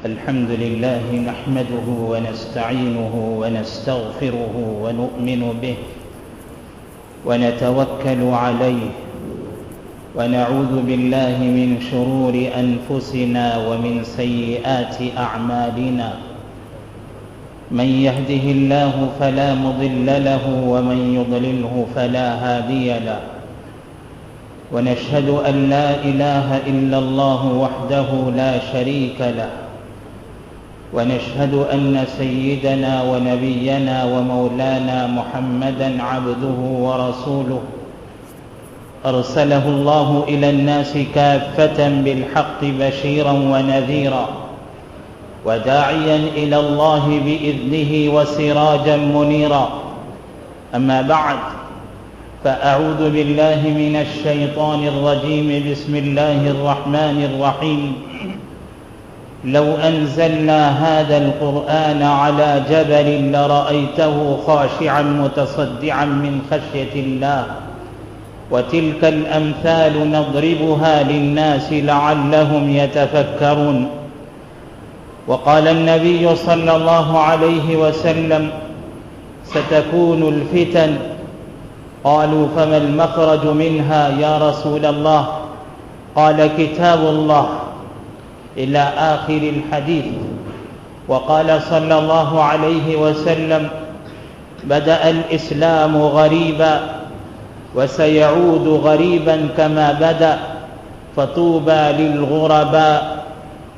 الحمد لله نحمده ونستعينه ونستغفره ونؤمن به ونتوكل عليه ونعوذ بالله من شرور أنفسنا ومن سيئات أعمالنا من يهده الله فلا مضل له ومن يضلله فلا هادي له ونشهد أن لا إله إلا الله وحده لا شريك له ونشهد أن سيدنا ونبينا ومولانا محمدًا عبده ورسوله أرسله الله إلى الناس كافة بالحق بشيرا ونذيرا وداعيا إلى الله بإذنه وسراجا منيرا أما بعد فأعوذ بالله من الشيطان الرجيم بسم الله الرحمن الرحيم لو أنزلنا هذا القرآن على جبل لرأيته خاشعا متصدعا من خشية الله وتلك الأمثال نضربها للناس لعلهم يتفكرون وقال النبي صلى الله عليه وسلم ستكون الفتن قالوا فما المخرج منها يا رسول الله قال كتاب الله إلى آخر الحديث وقال صلى الله عليه وسلم بدأ الإسلام غريبا وسيعود غريبا كما بدأ فطوبى للغرباء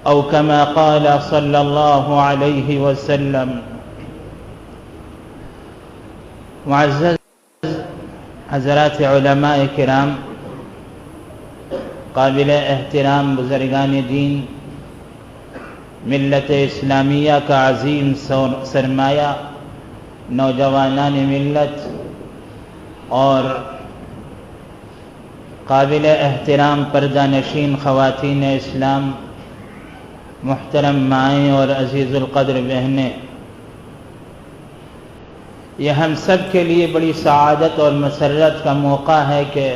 أو كما قال صلى الله عليه وسلم. معزز حضرات علماء کرام، قابل احترام بزرگان دین، ملت اسلامیہ کا عظیم سرمایہ نوجوانان ملت اور قابل احترام پردہ نشین خواتین اسلام، محترم مائیں اور عزیز القدر بہنیں، یہ ہم سب کے لیے بڑی سعادت اور مسرت کا موقع ہے کہ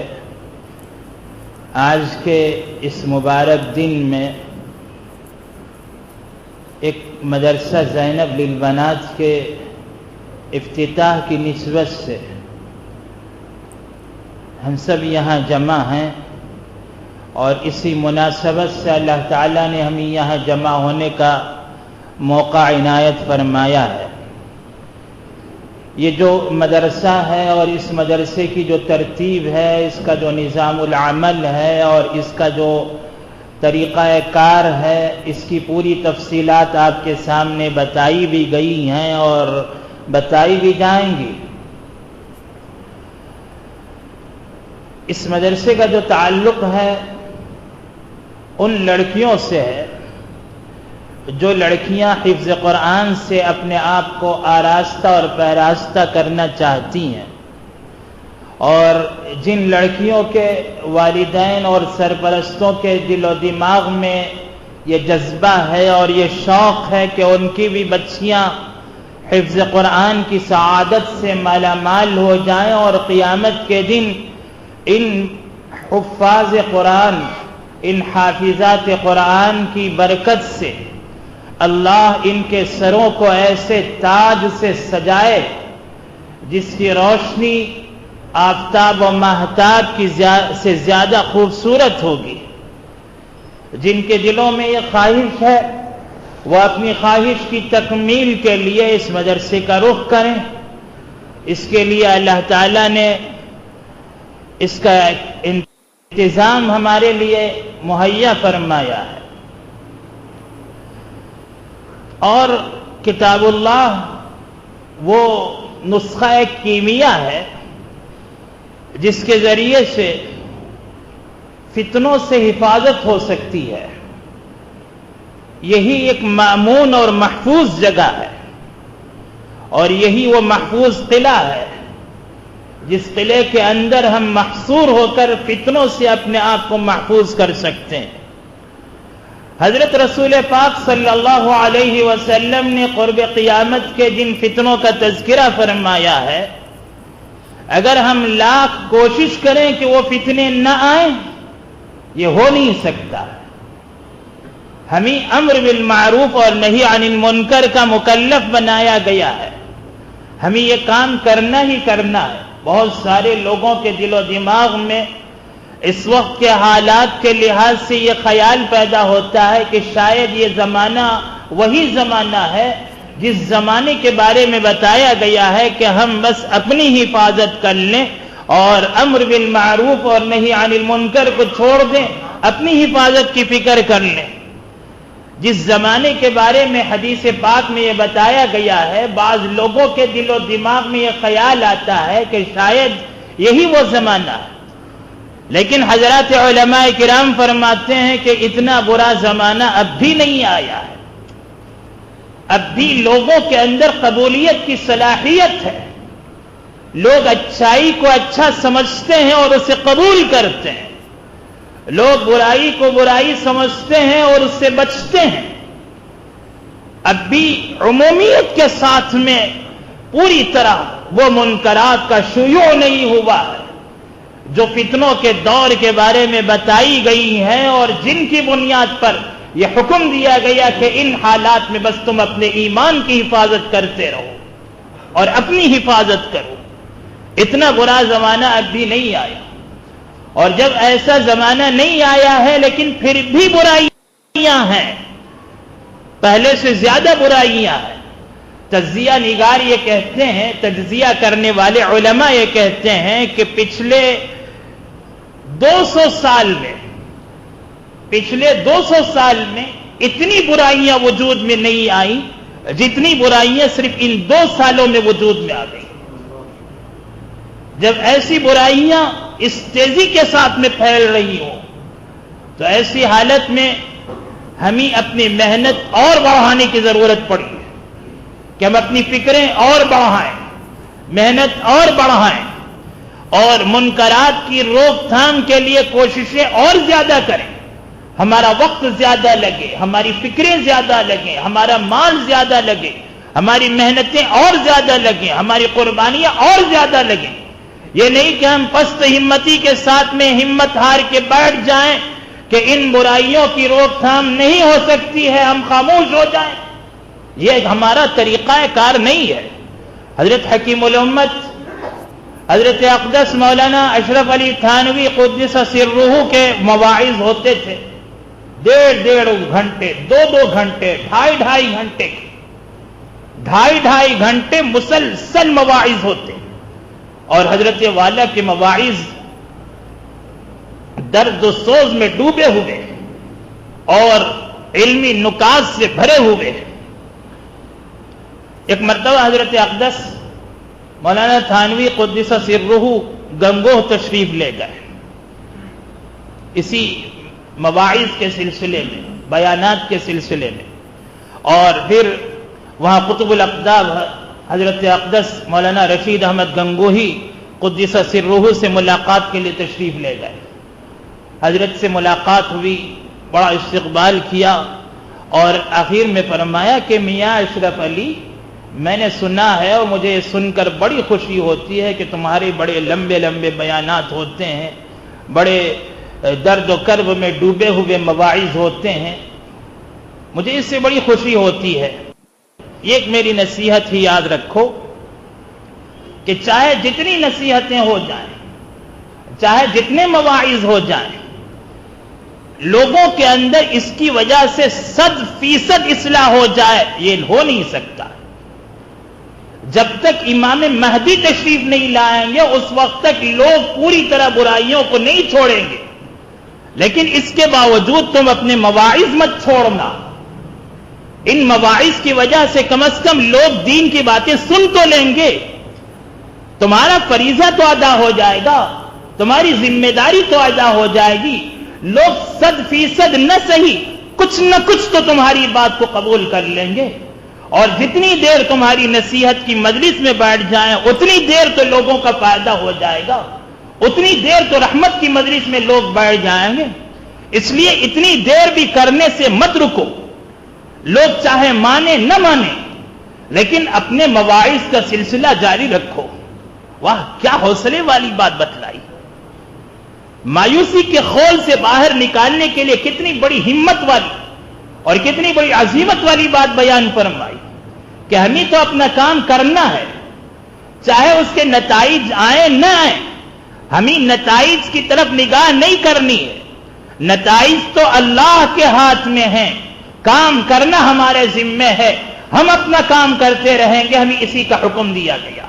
آج کے اس مبارک دن میں ایک مدرسہ زینب للبنات کے افتتاح کی نسبت سے ہم سب یہاں جمع ہیں، اور اسی مناسبت سے اللہ تعالیٰ نے ہمیں یہاں جمع ہونے کا موقع عنایت فرمایا ہے۔ یہ جو مدرسہ ہے اور اس مدرسے کی جو ترتیب ہے، اس کا جو نظام العمل ہے اور اس کا جو طریقہ کار ہے، اس کی پوری تفصیلات آپ کے سامنے بتائی بھی گئی ہیں اور بتائی بھی جائیں گی۔ اس مدرسے کا جو تعلق ہے ان لڑکیوں سے ہے جو لڑکیاں حفظ قرآن سے اپنے آپ کو آراستہ اور پیراستہ کرنا چاہتی ہیں، اور جن لڑکیوں کے والدین اور سرپرستوں کے دل و دماغ میں یہ جذبہ ہے اور یہ شوق ہے کہ ان کی بھی بچیاں حفظ قرآن کی سعادت سے مالا مال ہو جائیں اور قیامت کے دن ان حفاظ قرآن، ان حافظات قرآن کی برکت سے اللہ ان کے سروں کو ایسے تاج سے سجائے جس کی روشنی آفتاب و ماہتاب کی سے زیادہ خوبصورت ہوگی۔ جن کے دلوں میں یہ خواہش ہے وہ اپنی خواہش کی تکمیل کے لیے اس مدرسے کا رخ کریں۔ اس کے لیے اللہ تعالیٰ نے اس کا انتظام ہمارے لیے مہیا فرمایا ہے، اور کتاب اللہ وہ نسخہ کیمیا ہے جس کے ذریعے سے فتنوں سے حفاظت ہو سکتی ہے۔ یہی ایک مأمون اور محفوظ جگہ ہے، اور یہی وہ محفوظ قلعہ ہے جس قلعے کے اندر ہم محصور ہو کر فتنوں سے اپنے آپ کو محفوظ کر سکتے ہیں۔ حضرت رسول پاک صلی اللہ علیہ وسلم نے قرب قیامت کے جن فتنوں کا تذکرہ فرمایا ہے، اگر ہم لاکھ کوشش کریں کہ وہ فتنے نہ آئیں، یہ ہو نہیں سکتا۔ ہمیں امر بالمعروف اور نہی عن المنکر کا مکلف بنایا گیا ہے. ہمیں یہ کام کرنا ہی کرنا ہے. بہت سارے لوگوں کے دل و دماغ میں اس وقت کے حالات کے لحاظ سے یہ خیال پیدا ہوتا ہے کہ شاید یہ زمانہ وہی زمانہ ہے جس زمانے کے بارے میں بتایا گیا ہے کہ ہم بس اپنی حفاظت کر لیں اور امر بالمعروف اور نہی عن المنکر کو چھوڑ دیں, اپنی حفاظت کی فکر کر لیں. جس زمانے کے بارے میں حدیث پاک میں یہ بتایا گیا ہے, بعض لوگوں کے دل و دماغ میں یہ خیال آتا ہے کہ شاید یہی وہ زمانہ ہے. لیکن حضرات علماء کرام فرماتے ہیں کہ اتنا برا زمانہ اب بھی نہیں آیا ہے. اب بھی لوگوں کے اندر قبولیت کی صلاحیت ہے. لوگ اچھائی کو اچھا سمجھتے ہیں اور اسے قبول کرتے ہیں. لوگ برائی کو برائی سمجھتے ہیں اور اس سے بچتے ہیں. اب بھی عمومیت کے ساتھ میں پوری طرح وہ منکرات کا شیوع نہیں ہوا ہے جو فتنوں کے دور کے بارے میں بتائی گئی ہیں اور جن کی بنیاد پر یہ حکم دیا گیا کہ ان حالات میں بس تم اپنے ایمان کی حفاظت کرتے رہو اور اپنی حفاظت کرو. اتنا برا زمانہ اب بھی نہیں آیا. اور جب ایسا زمانہ نہیں آیا ہے لیکن پھر بھی برائیاں ہیں, پہلے سے زیادہ برائیاں ہیں. تجزیہ نگار یہ کہتے ہیں, تجزیہ کرنے والے علماء یہ کہتے ہیں کہ پچھلے 200 سال میں اتنی برائیاں وجود میں نہیں آئیں جتنی برائیاں صرف ان 2 سالوں میں وجود میں آ گئی. جب ایسی برائیاں اس تیزی کے ساتھ میں پھیل رہی ہوں تو ایسی حالت میں ہمیں اپنی محنت اور بڑھانے کی ضرورت پڑی ہے کہ ہم اپنی فکریں اور بڑھائیں, محنت اور بڑھائیں اور منکرات کی روک تھام کے لیے کوششیں اور زیادہ کریں. ہمارا وقت زیادہ لگے, ہماری فکریں زیادہ لگیں, ہمارا مال زیادہ لگے, ہماری محنتیں اور زیادہ لگیں, ہماری قربانیاں اور زیادہ لگیں. یہ نہیں کہ ہم پست ہمتی کے ساتھ میں ہمت ہار کے بیٹھ جائیں کہ ان برائیوں کی روک تھام نہیں ہو سکتی ہے, ہم خاموش ہو جائیں. یہ ہمارا طریقہ کار نہیں ہے. حضرت حکیم الامت حضرت اقدس مولانا اشرف علی تھانوی قدس سرہ کے مواعظ ہوتے تھے 1.5 گھنٹے, 2 گھنٹے, 2.5 گھنٹے مسلسل مواعظ ہوتے. اور حضرت والا کے مواعظ درد و سوز میں ڈوبے ہوئے اور علمی نکات سے بھرے ہوئے. ایک مرتبہ حضرت اقدس مولانا تھانوی قدس سرہ گنگوہ تشریف لے گئے. اسی مواعظ کے سلسلے میں, بیانات کے سلسلے میں, اور پھر وہاں قطب الاقطاب حضرت اقدس مولانا رشید احمد گنگوہی قدس سرہ سے ملاقات کے لیے تشریف لے گئے. حضرت سے ملاقات ہوئی, بڑا استقبال کیا اور آخر میں فرمایا کہ میاں اشرف علی, میں نے سنا ہے اور مجھے سن کر بڑی خوشی ہوتی ہے کہ تمہارے بڑے لمبے لمبے بیانات ہوتے ہیں, بڑے درد و کرب میں ڈوبے ہوئے مواعظ ہوتے ہیں, مجھے اس سے بڑی خوشی ہوتی ہے. ایک میری نصیحت ہی یاد رکھو کہ چاہے جتنی نصیحتیں ہو جائیں, چاہے جتنے مواعظ ہو جائیں, لوگوں کے اندر اس کی وجہ سے 100% اصلاح ہو جائے یہ ہو نہیں سکتا. جب تک امام مہدی تشریف نہیں لائیں گے اس وقت تک لوگ پوری طرح برائیوں کو نہیں چھوڑیں گے. لیکن اس کے باوجود تم اپنے مواعظ مت چھوڑنا. ان مواعظ کی وجہ سے کم از کم لوگ دین کی باتیں سن تو لیں گے, تمہارا فریضہ تو ادا ہو جائے گا, تمہاری ذمہ داری تو ادا ہو جائے گی. لوگ 100% نہ صحیح کچھ نہ کچھ تو تمہاری بات کو قبول کر لیں گے. اور جتنی دیر تمہاری نصیحت کی مجلس میں بیٹھ جائیں اتنی دیر تو لوگوں کا فائدہ ہو جائے گا, اتنی دیر تو رحمت کی مجلس میں لوگ بیٹھ جائیں گے. اس لیے اتنی دیر بھی کرنے سے مت رکو. لوگ چاہے مانے نہ مانے لیکن اپنے مواعظ کا سلسلہ جاری رکھو. واہ کیا حوصلے والی بات بتلائی. مایوسی کے خول سے باہر نکالنے کے لیے کتنی بڑی ہمت والی اور کتنی بڑی عظیمت والی بات بیان فرمائی کہ ہمیں تو اپنا کام کرنا ہے، چاہے اس کے نتائج آئیں نہ آئیں، ہمیں نتائج کی طرف نگاہ نہیں کرنی ہے، نتائج تو اللہ کے ہاتھ میں ہیں، کام کرنا ہمارے ذمہ ہے، ہم اپنا کام کرتے رہیں گے، ہمیں اسی کا حکم دیا گیا۔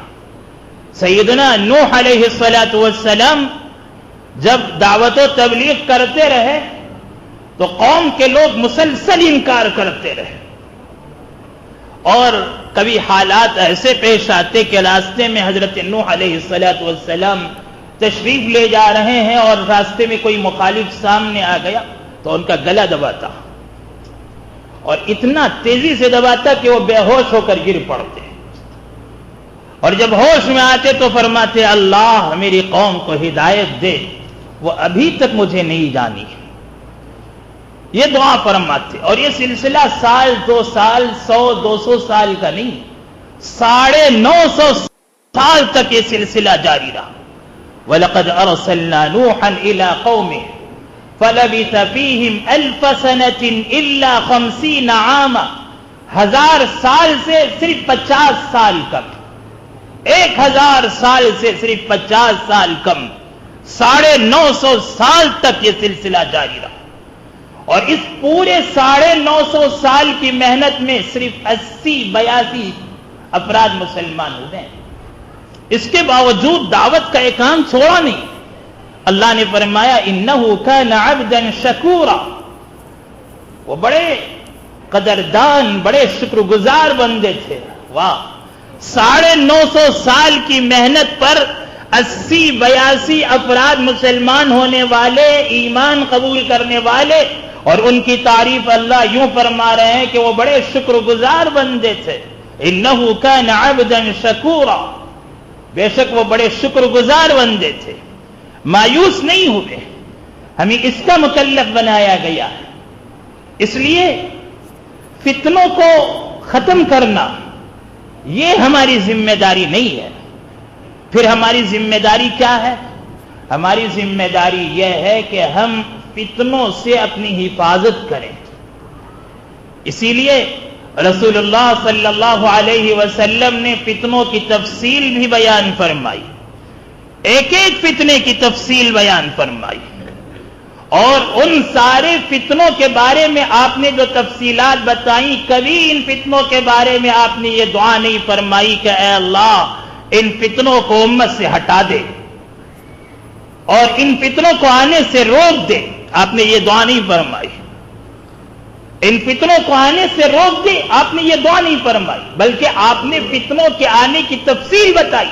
سیدنا نوح علیہ السلام جب دعوت و تبلیغ کرتے رہے تو قوم کے لوگ مسلسل انکار کرتے رہے، اور کبھی حالات ایسے پیش آتے کہ راستے میں حضرت نوح علیہ السلام تشریف لے جا رہے ہیں اور راستے میں کوئی مخالف سامنے آ گیا تو ان کا گلا دباتا، اور اتنا تیزی سے دباتا کہ وہ بے ہوش ہو کر گر پڑتے، اور جب ہوش میں آتے تو فرماتے اللہ میری قوم کو ہدایت دے، وہ ابھی تک مجھے نہیں جانی، یہ دعا فرماتے۔ اور یہ سلسلہ سال 2 سال 100 200 سال کا نہیں، 950 سال تک یہ سلسلہ جاری رہا۔ وَلَقَدْ أَرْسَلْنَا نُوحًا إِلَىٰ قَوْمِهِ فَلَبِثَ فِيهِمْ أَلْفَ سَنَةٍ إِلَّا 50 عَامًا، 1000 سال سے صرف 50 سال کم، 1000 سال سے صرف 50 سال کم، 950 سال تک یہ سلسلہ جاری رہا، اور اس پورے 950 سال کی محنت میں صرف 80-82 افراد مسلمان ہوئے ہیں، اس کے باوجود دعوت کا ایک کام چھوڑا نہیں۔ اللہ نے فرمایا انہ کان عبدا شکورا، وہ بڑے قدردان بڑے شکر گزار بندے تھے۔ واہ، 950 سال کی محنت پر 80-82 افراد مسلمان ہونے والے، ایمان قبول کرنے والے، اور ان کی تعریف اللہ یوں فرما رہے ہیں کہ وہ بڑے شکر گزار بندے تھے۔ انہ کان عبدا شکورا، بے شک وہ بڑے شکر گزار بندے تھے۔ مایوس نہیں ہوئے، ہمیں اس کا مکلف بنایا گیا ہے، اس لیے فتنوں کو ختم کرنا یہ ہماری ذمہ داری نہیں ہے۔ پھر ہماری ذمہ داری کیا ہے؟ ہماری ذمہ داری یہ ہے کہ ہم فتنوں سے اپنی حفاظت کریں۔ اسی لیے رسول اللہ صلی اللہ علیہ وسلم نے فتنوں کی تفصیل بھی بیان فرمائی، ایک ایک فتنے کی تفصیل بیان فرمائی، اور ان سارے فتنوں کے بارے میں آپ نے جو تفصیلات بتائیں، کبھی ان فتنوں کے بارے میں آپ نے یہ دعا نہیں فرمائی کہ اے اللہ ان فتنوں کو امت سے ہٹا دے اور ان فتنوں کو آنے سے روک دے، آپ نے یہ دعا نہیں فرمائی۔ ان فتنوں کو آنے سے روک دے، آپ نے یہ دعا نہیں فرمائی، بلکہ آپ نے فتنوں کے آنے کی تفصیل بتائی۔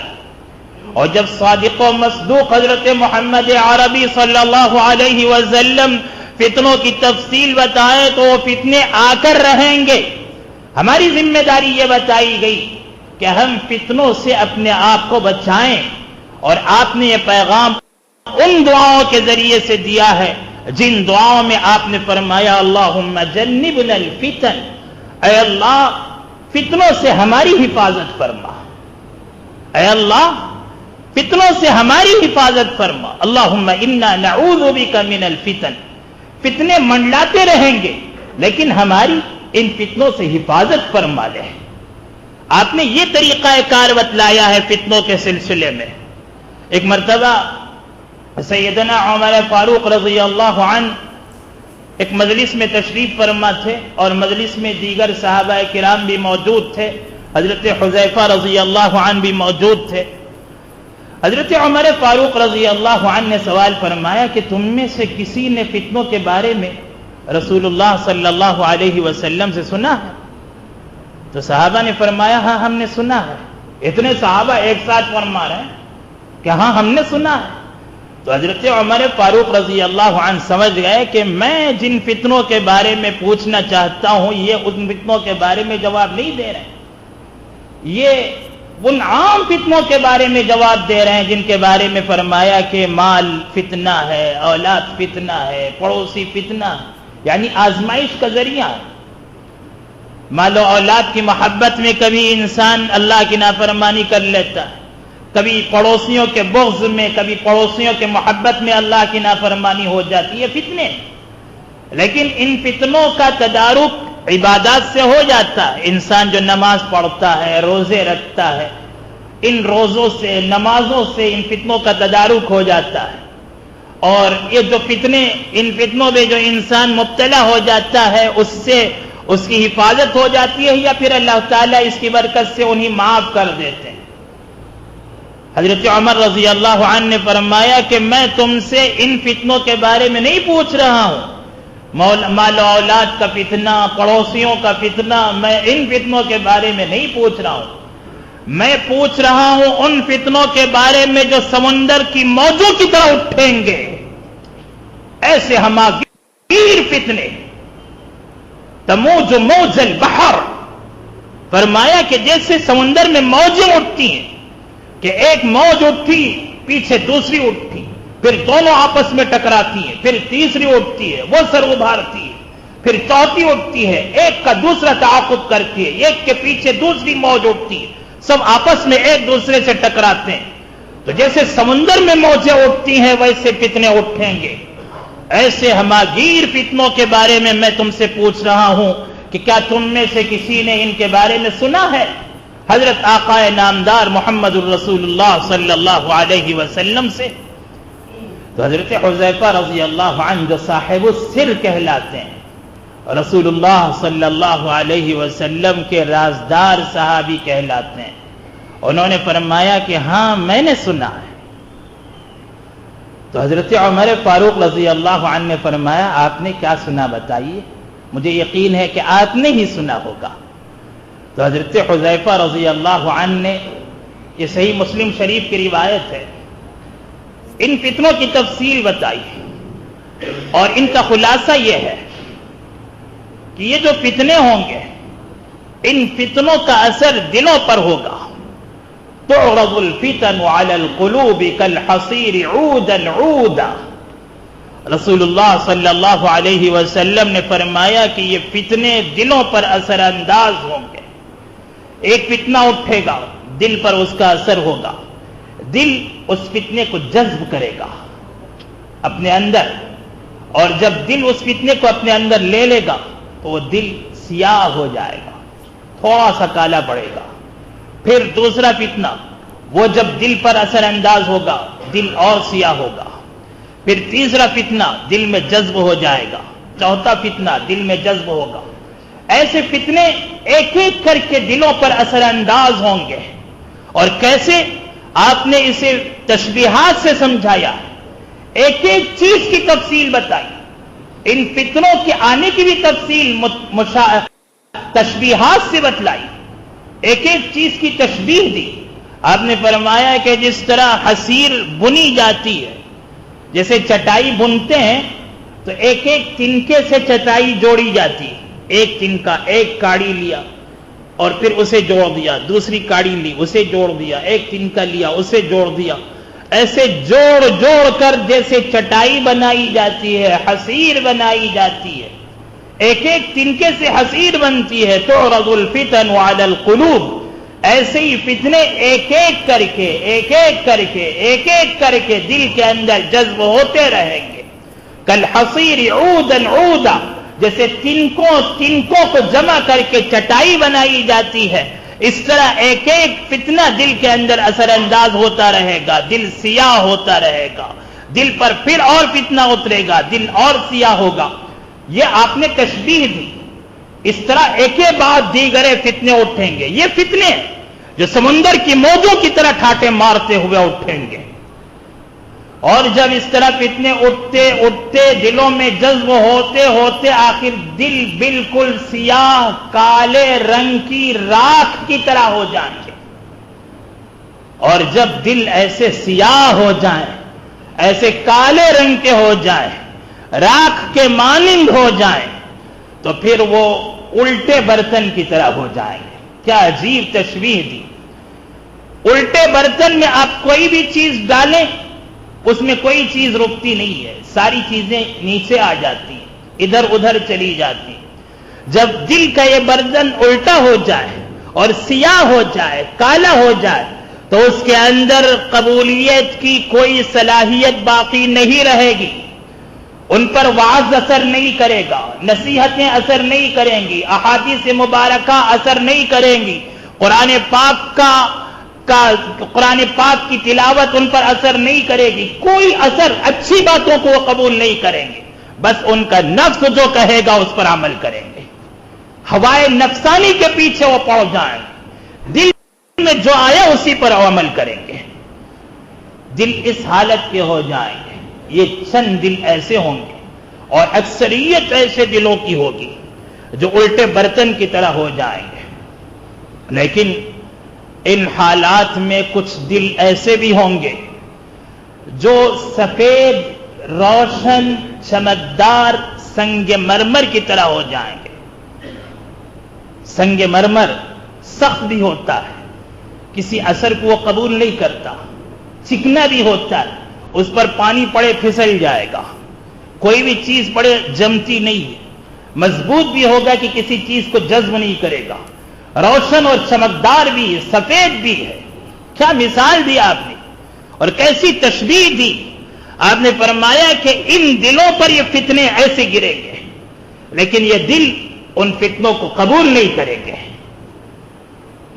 اور جب صادق و مصدوق حضرت محمد عربی صلی اللہ علیہ وسلم فتنوں کی تفصیل بتائے تو وہ فتنے آ کر رہیں گے۔ ہماری ذمہ داری یہ بتائی گئی کہ ہم فتنوں سے اپنے آپ کو بچائیں، اور آپ نے یہ پیغام ان دعاؤں کے ذریعے سے دیا ہے جن دعاؤں میں آپ نے فرمایا اللہم جنبنا الفتن، اے اللہ فتنوں سے ہماری حفاظت فرما، اے اللہ فتنوں سے ہماری حفاظت فرما، اللہم انا نعوذ بک من الفتن، فتنے منڈلاتے رہیں گے لیکن ہماری ان فتنوں سے حفاظت فرما لے۔ آپ نے یہ طریقہ کار بتلایا ہے فتنوں کے سلسلے میں۔ ایک مرتبہ سیدنا عمر فاروق رضی اللہ عنہ ایک مجلس میں تشریف فرما تھے، اور مجلس میں دیگر صحابہ کرام بھی موجود تھے، حضرت حذیفہ رضی اللہ عنہ بھی موجود تھے۔ حضرت عمر فاروق رضی اللہ عنہ نے سوال فرمایا کہ تم میں سے کسی نے فتنوں کے بارے میں رسول اللہ صلی اللہ علیہ وسلم سے سنا ہے؟ تو صحابہ نے فرمایا ہاں ہم نے سنا ہے۔ اتنے صحابہ ایک ساتھ فرما رہے ہیں کہ ہاں ہم نے سنا ہے۔ تو حضرت عمر فاروق رضی اللہ عنہ سمجھ گئے کہ میں جن فتنوں کے بارے میں پوچھنا چاہتا ہوں یہ ان فتنوں کے بارے میں جواب نہیں دے رہے ہیں، یہ ان عام فتنوں کے بارے میں جواب دے رہے ہیں جن کے بارے میں فرمایا کہ مال فتنہ ہے، اولاد فتنہ ہے، پڑوسی فتنہ ہے، یعنی آزمائش کا ذریعہ ہے۔ مال و اولاد کی محبت میں کبھی انسان اللہ کی نافرمانی کر لیتا ہے، کبھی پڑوسیوں کے بغض میں، کبھی پڑوسیوں کے محبت میں اللہ کی نافرمانی ہو جاتی ہے، فتنے۔ لیکن ان فتنوں کا تدارک عبادات سے ہو جاتا ہے. انسان جو نماز پڑھتا ہے، روزے رکھتا ہے، ان روزوں سے، نمازوں سے ان فتنوں کا تدارک ہو جاتا ہے. اور یہ جو فتنے، ان فتنوں میں جو انسان مبتلا ہو جاتا ہے، اس سے اس کی حفاظت ہو جاتی ہے، یا پھر اللہ تعالیٰ اس کی برکت سے انہیں معاف کر دیتے ہیں. حضرت عمر رضی اللہ عنہ نے فرمایا کہ میں تم سے ان فتنوں کے بارے میں نہیں پوچھ رہا ہوں، مال و اولاد کا فتنہ، پڑوسیوں کا فتنہ، میں ان فتنوں کے بارے میں نہیں پوچھ رہا ہوں. میں پوچھ رہا ہوں ان فتنوں کے بارے میں جو سمندر کی موجوں کی طرح اٹھیں گے. ایسے ہماگیر فتنے، تموج موج البحر، فرمایا کہ جیسے سمندر میں موجیں اٹھتی ہیں کہ ایک موج اٹھی پیچھے دوسری اٹھی، پھر دونوں آپس میں ٹکراتی ہیں، پھر تیسری اٹھتی ہے، وہ سر ابھارتی ہے، پھر چوتھی اٹھتی ہے، ایک کا دوسرا تعاقب کرتی ہے، ایک کے پیچھے دوسری موج اٹھتی ہے، سب آپس میں ایک دوسرے سے ٹکراتے ہیں. تو جیسے سمندر میں موجیں اٹھتی ہیں ویسے فتنے اٹھیں گے. ایسے ہماگیر فتنوں کے بارے میں میں تم سے پوچھ رہا ہوں کہ کیا تم میں سے کسی نے ان کے بارے میں سنا ہے؟ حضرت آقا نامدار محمد الرسول اللہ صلی اللہ علیہ وسلم سے. تو حضرت حذیفہ رضی اللہ عنہ جو صاحب السر کہلاتے ہیں، رسول اللہ صلی اللہ علیہ وسلم کے رازدار صحابی کہلاتے ہیں، انہوں نے فرمایا کہ ہاں میں نے سنا ہے. تو حضرت عمر فاروق رضی اللہ عنہ نے فرمایا آپ نے کیا سنا بتائیے، مجھے یقین ہے کہ آپ نے ہی سنا ہوگا. تو حضرت حذیفہ رضی اللہ عنہ نے، یہ صحیح مسلم شریف کی روایت ہے، ان فتنوں کی تفصیل بتائی اور ان کا خلاصہ یہ ہے کہ یہ جو فتنے ہوں گے، ان فتنوں کا اثر دلوں پر ہوگا. تعرض الفتن على القلوب كالحصير عودا عودا. رسول اللہ صلی اللہ علیہ وسلم نے فرمایا کہ یہ فتنے دلوں پر اثر انداز ہوں گے. ایک فتنہ اٹھے گا، دل پر اس کا اثر ہوگا، دل اس فتنے کو جذب کرے گا اپنے اندر، اور جب دل اس فتنے کو اپنے اندر لے لے گا تو وہ دل سیاہ ہو جائے گا، تھوڑا سا کالا پڑے گا. پھر دوسرا فتنہ، وہ جب دل پر اثر انداز ہوگا دل اور سیاہ ہوگا. پھر تیسرا فتنہ دل میں جذب ہو جائے گا، چوتھا فتنہ دل میں جذب ہوگا. ایسے فتنے ایک ایک کر کے دلوں پر اثر انداز ہوں گے. اور کیسے؟ آپ نے اسے تشبیہات سے سمجھایا، ایک ایک چیز کی تفصیل بتائی. ان فتنوں کے آنے کی بھی تفصیل تشبیہات سے بتلائی، ایک ایک چیز کی تشبیہ دی. آپ نے فرمایا کہ جس طرح حصیر بنی جاتی ہے، جیسے چٹائی بنتے ہیں تو ایک ایک تنکے سے چٹائی جوڑی جاتی ہے. ایک تنکا، ایک کاڑی لیا اور پھر اسے جوڑ دیا، دوسری کاڑی لی اسے جوڑ دیا، ایک تنکا لیا اسے جوڑ دیا. ایسے جوڑ جوڑ کر جیسے چٹائی بنائی جاتی ہے، حصیر بنائی جاتی ہے، ایک ایک تنکے سے حصیر بنتی ہے. تعرض الفتن علی القلوب. ایسے ہی فتنے ایک ایک کر کے ایک ایک کر کے ایک ایک کر کے دل کے اندر جذب ہوتے رہیں گے. کالحصیر عودا عودا، جیسے تنکوں کو جمع کر کے چٹائی بنائی جاتی ہے، اس طرح ایک ایک فتنہ دل کے اندر اثر انداز ہوتا رہے گا، دل سیاہ ہوتا رہے گا، دل پر پھر اور فتنہ اترے گا، دل اور سیاہ ہوگا. یہ آپ نے تشبیہ دی. اس طرح ایک بعد دیگرے فتنے اٹھیں گے. یہ فتنے جو سمندر کی موجوں کی طرح ٹھاٹے مارتے ہوئے اٹھیں گے. اور جب اس طرح فتنے اٹھتے اٹھتے دلوں میں جذب ہوتے ہوتے آخر دل بالکل سیاہ کالے رنگ کی راکھ کی طرح ہو جائیں گے. اور جب دل ایسے سیاہ ہو جائیں، ایسے کالے رنگ کے ہو جائیں، راکھ کے مانند ہو جائیں، تو پھر وہ الٹے برتن کی طرح ہو جائیں گے. کیا عجیب تشبیہ دی. الٹے برتن میں آپ کوئی بھی چیز ڈالیں اس میں کوئی چیز رکتی نہیں ہے، ساری چیزیں نیچے آ جاتی ہیں، ادھر ادھر چلی جاتی ہیں. جب دل کا یہ برتن الٹا ہو جائے اور سیاہ ہو جائے، کالا ہو جائے، تو اس کے اندر قبولیت کی کوئی صلاحیت باقی نہیں رہے گی. ان پر وعظ اثر نہیں کرے گا، نصیحتیں اثر نہیں کریں گی، احادیث مبارکہ اثر نہیں کریں گی، قرآن پاک کی تلاوت ان پر اثر نہیں کرے گی، کوئی اثر، اچھی باتوں کو وہ قبول نہیں کریں گے، بس ان کا نفس جو کہے گا اس پر عمل کریں گے، ہوائے نفسانی کے پیچھے وہ پڑ جائیں گے، دل میں جو آیا اسی پر عمل کریں گے، دل اس حالت کے ہو جائیں گے۔ یہ چند دل ایسے ہوں گے اور اکثریت ایسے دلوں کی ہوگی جو الٹے برتن کی طرح ہو جائیں گے، لیکن ان حالات میں کچھ دل ایسے بھی ہوں گے جو سفید، روشن، چمکدار سنگ مرمر کی طرح ہو جائیں گے۔ سنگ مرمر سخت بھی ہوتا ہے، کسی اثر کو وہ قبول نہیں کرتا، چکنا بھی ہوتا ہے، اس پر پانی پڑے پھسل جائے گا، کوئی بھی چیز پڑے جمتی نہیں ہے، مضبوط بھی ہوگا کہ کسی چیز کو جذب نہیں کرے گا، روشن اور چمکدار بھی ہے، سفید بھی ہے۔ کیا مثال دی آپ نے اور کیسی تشبیہ دی! آپ نے فرمایا کہ ان دلوں پر یہ فتنے ایسے گریں گے، لیکن یہ دل ان فتنوں کو قبول نہیں کریں گے،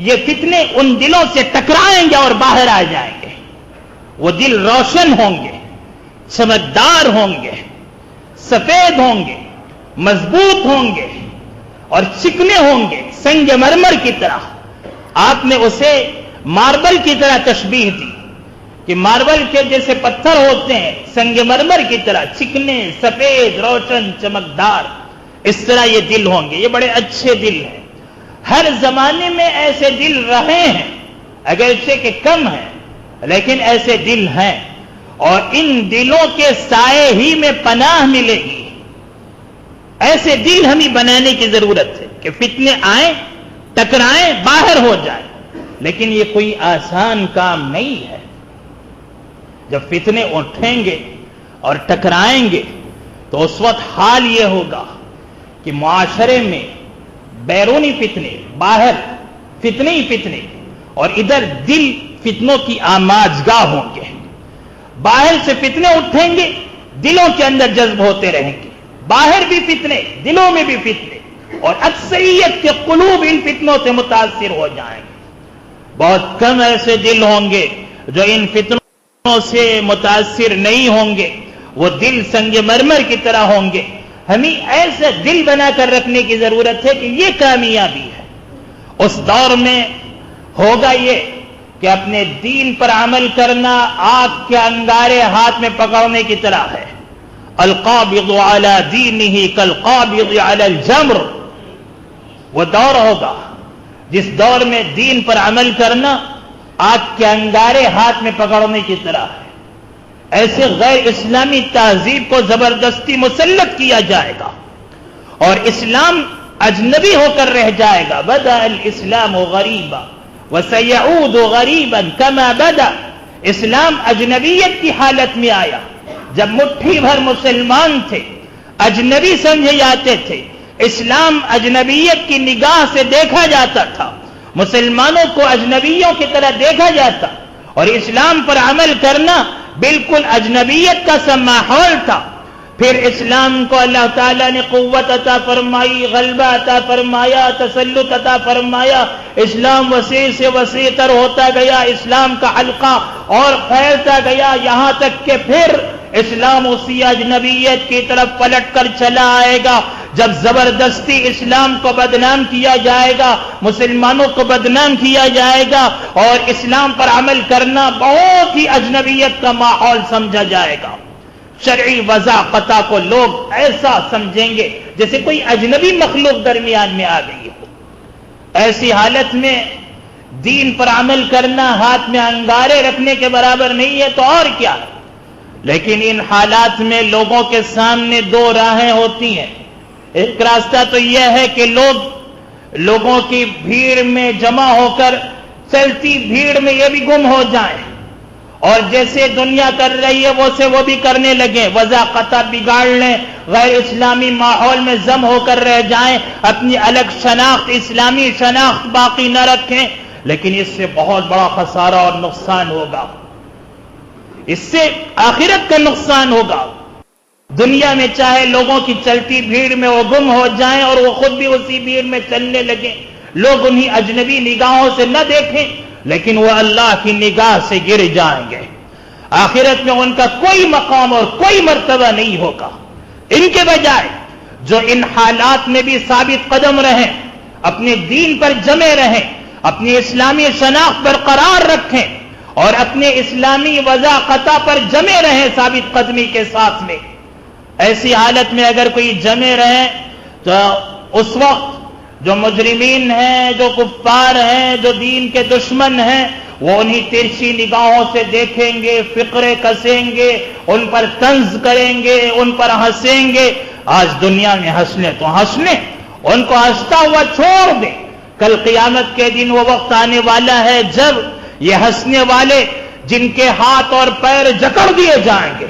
یہ فتنے ان دلوں سے ٹکرائیں گے اور باہر آ جائیں گے۔ وہ دل روشن ہوں گے، چمکدار ہوں گے، سفید ہوں گے، مضبوط ہوں گے اور چکنے ہوں گے، سنگ مرمر کی طرح۔ آپ نے اسے ماربل کی طرح تشبیہ دی کہ ماربل کے جیسے پتھر ہوتے ہیں، سنگ مرمر کی طرح چکنے، سفید، روشن، چمکدار، اس طرح یہ دل ہوں گے۔ یہ بڑے اچھے دل ہیں، ہر زمانے میں ایسے دل رہے ہیں، اگرچہ کہ کم ہیں لیکن ایسے دل ہیں، اور ان دلوں کے سائے ہی میں پناہ ملے گی۔ ایسے دل ہمیں بنانے کی ضرورت ہے کہ فتنے آئیں، ٹکرائیں، باہر ہو جائیں، لیکن یہ کوئی آسان کام نہیں ہے۔ جب فتنے اٹھیں گے اور ٹکرائیں گے تو اس وقت حال یہ ہوگا کہ معاشرے میں بیرونی فتنے، باہر فتنے ہی فتنے، اور ادھر دل فتنوں کی آماجگاہ ہوں گے۔ باہر سے فتنے اٹھیں گے، دلوں کے اندر جذب ہوتے رہیں گے، باہر بھی فتنے، دلوں میں بھی فتنے، اور اکثریت کے قلوب ان فتنوں سے متاثر ہو جائیں گے۔ بہت کم ایسے دل ہوں گے جو ان فتنوں سے متاثر نہیں ہوں گے، وہ دل سنگ مرمر کی طرح ہوں گے۔ ہمیں ایسے دل بنا کر رکھنے کی ضرورت ہے کہ یہ کامیابی ہے۔ اس دور میں ہوگا یہ کہ اپنے دین پر عمل کرنا آگ کے انگارے ہاتھ میں پکڑنے کی طرح ہے۔ القابض علی دینہ کالقابض علی الجمر، وہ دور ہوگا جس دور میں دین پر عمل کرنا آگ کے انگارے ہاتھ میں پکڑنے کی طرح ہے۔ ایسے غیر اسلامی تہذیب کو زبردستی مسلط کیا جائے گا اور اسلام اجنبی ہو کر رہ جائے گا۔ بدأ الاسلام غریبا وسيعود غریبا كما بدأ، اسلام اجنبیت کی حالت میں آیا۔ جب مٹھی بھر مسلمان تھے، اجنبی سمجھے جاتے تھے، اسلام اجنبیت کی نگاہ سے دیکھا جاتا تھا، مسلمانوں کو اجنبیوں کی طرح دیکھا جاتا، اور اسلام پر عمل کرنا بالکل اجنبیت کا سا ماحول تھا۔ پھر اسلام کو اللہ تعالیٰ نے قوت عطا فرمائی، غلبہ عطا فرمایا، تسلط عطا فرمایا، اسلام وسیع سے وسیع تر ہوتا گیا، اسلام کا حلقہ اور پھیلتا گیا، یہاں تک کہ پھر اسلام اسی اجنبیت کی طرف پلٹ کر چلا آئے گا۔ جب زبردستی اسلام کو بدنام کیا جائے گا، مسلمانوں کو بدنام کیا جائے گا، اور اسلام پر عمل کرنا بہت ہی اجنبیت کا ماحول سمجھا جائے گا۔ شرعی وضاحت کو لوگ ایسا سمجھیں گے جیسے کوئی اجنبی مخلوق درمیان میں آ گئی ہو۔ ایسی حالت میں دین پر عمل کرنا ہاتھ میں انگارے رکھنے کے برابر نہیں ہے تو اور کیا ہے۔ لیکن ان حالات میں لوگوں کے سامنے دو راہیں ہوتی ہیں۔ ایک راستہ تو یہ ہے کہ لوگوں کی بھیڑ میں جمع ہو کر چلتی بھیڑ میں یہ بھی گم ہو جائیں، اور جیسے دنیا کر رہی ہے وہ بھی کرنے لگیں، وضاحت بگاڑ لیں، غیر اسلامی ماحول میں ضم ہو کر رہ جائیں، اپنی الگ شناخت، اسلامی شناخت باقی نہ رکھیں۔ لیکن اس سے بہت بڑا خسارہ اور نقصان ہوگا، اس سے آخرت کا نقصان ہوگا۔ دنیا میں چاہے لوگوں کی چلتی بھیڑ میں وہ گم ہو جائیں اور وہ خود بھی اسی بھیڑ میں چلنے لگیں، لوگ انہیں اجنبی نگاہوں سے نہ دیکھیں، لیکن وہ اللہ کی نگاہ سے گر جائیں گے۔ آخرت میں ان کا کوئی مقام اور کوئی مرتبہ نہیں ہوگا۔ ان کے بجائے جو ان حالات میں بھی ثابت قدم رہیں، اپنے دین پر جمے رہیں، اپنی اسلامی شناخت برقرار رکھیں اور اپنے اسلامی وضاقتہ پر جمے رہیں ثابت قدمی کے ساتھ میں، ایسی حالت میں اگر کوئی جمے رہے تو اس وقت جو مجرمین ہیں، جو کفار ہیں، جو دین کے دشمن ہیں، وہ انہیں ترچھی نگاہوں سے دیکھیں گے، فقرے کسیں گے، ان پر طنز کریں گے، ان پر ہنسیں گے۔ آج دنیا میں ہنسنے تو ہنسنے، ان کو ہنستا ہوا چھوڑ دیں۔ کل قیامت کے دن وہ وقت آنے والا ہے جب یہ ہنسنے والے جن کے ہاتھ اور پیر جکڑ دیے جائیں گے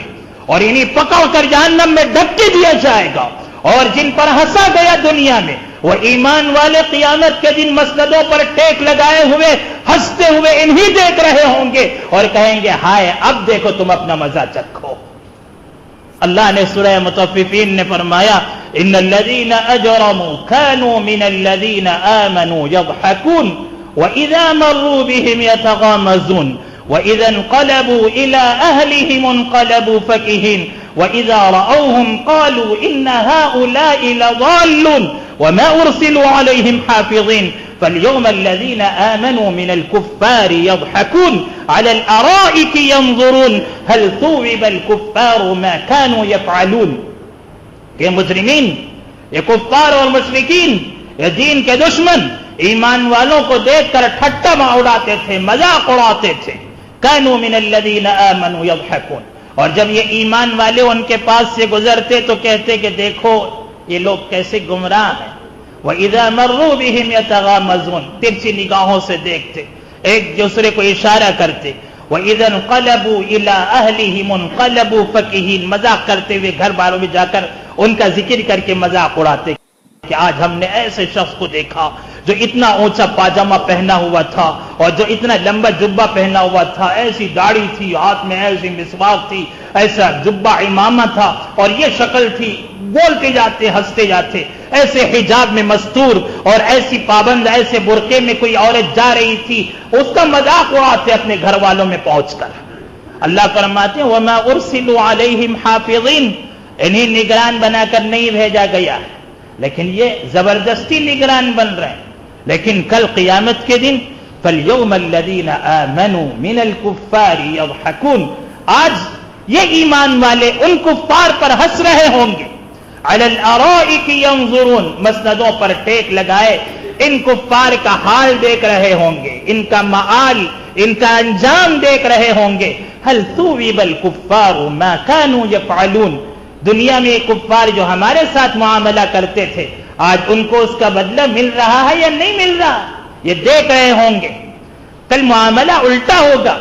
اور انہیں پکڑ کر جہنم میں دھکے دیا جائے گا، اور جن پر ہنسا گیا دنیا میں وہ ایمان والے قیامت کے دن مسندوں پر ٹیک لگائے ہوئے ہنستے ہوئے انہی دیکھ رہے ہوں گے اور کہیں گے ہائے اب دیکھو تم اپنا مزہ چکھو۔ اللہ نے سورہ مطففین نے فرمایا ان الذين اجرموا كانوا من الذين آمنوا يضحكون واذا مروا بهم يتغامزون واذا انقلبوا الى اهلهم انقلبوا فكهين واذا راوهم قالوا ان هؤلاء لضالون وما ارسلوا عليهم حافظين فاليوم الذين آمنوا من الكفار يضحكون على الارائك ينظرون هل ثوب الكفار ما كانوا يفعلون۔ کہ مجرمین، یہ کفار اور مشرکین، یہ دین کے دشمن ایمان والوں کو دیکھ کر ٹھٹا اڑاتے تھے، مذاق اڑاتے تھے۔ كانوا من الذين آمنوا يضحكون، اور جب یہ ایمان والے ان کے پاس سے گزرتے تو کہتے کہ دیکھو یہ لوگ کیسے گمراہ ہیں۔ وَإِذَا مَرُّوا بِهِمْ يَتَغَامَزُونَ، ترچھی نگاہوں سے دیکھتے، ایک دوسرے کو اشارہ کرتے۔ وَإِذَا انْقَلَبُوا إِلَىٰ أَهْلِهِمْ انْقَلَبُوا فَكِهِينَ، مذاق کرتے ہوئے گھر والوں میں جا کر ان کا ذکر کر کے مذاق اڑاتے کہ آج ہم نے ایسے شخص کو دیکھا جو اتنا اونچا پاجامہ پہنا ہوا تھا اور جو اتنا لمبا جبہ پہنا ہوا تھا، ایسی داڑھی تھی، ہاتھ میں ایسی مسواک تھی، ایسا جبہ امامہ تھا اور یہ شکل تھی، بولتے جاتے ہنستے جاتے، ایسے حجاب میں مستور اور ایسی پابند ایسے برقعے میں کوئی عورت جا رہی تھی، اس کا مذاق اڑاتے اپنے گھر والوں میں پہنچ کر۔ اللہ فرماتے ہیں وَمَا أُرْسِلُوا عَلَيْهِمْ حَافِظِينَ، انہیں نگران بنا کر نہیں بھیجا گیا، لیکن یہ زبردستی نگران بن رہے ہیں۔ لیکن کل قیامت کے دن فَالْيَوْمَ الَّذِينَ آمَنُوا مِنَ الْكُفَّارِ يَضْحَكُونَ، آج یہ ایمان والے ان کفار پر ہنس رہے ہوں گے۔ عَلَى الْأَرَائِكِ يَنظُرُونَ، مسندوں پر ٹیک لگائے ان کفار کا حال دیکھ رہے ہوں گے، ان کا مآل، ان کا انجام دیکھ رہے ہوں گے۔ هَلْ ثُوِبَ الْكُفَّارُ مَا كَانُوا يَفْعَلُونَ، دنیا میں کفار جو ہمارے ساتھ معاملہ کرتے تھے آج ان کو اس کا بدلہ مل رہا ہے یا نہیں مل رہا، یہ دیکھ رہے ہوں گے۔ کل معاملہ الٹا ہوگا،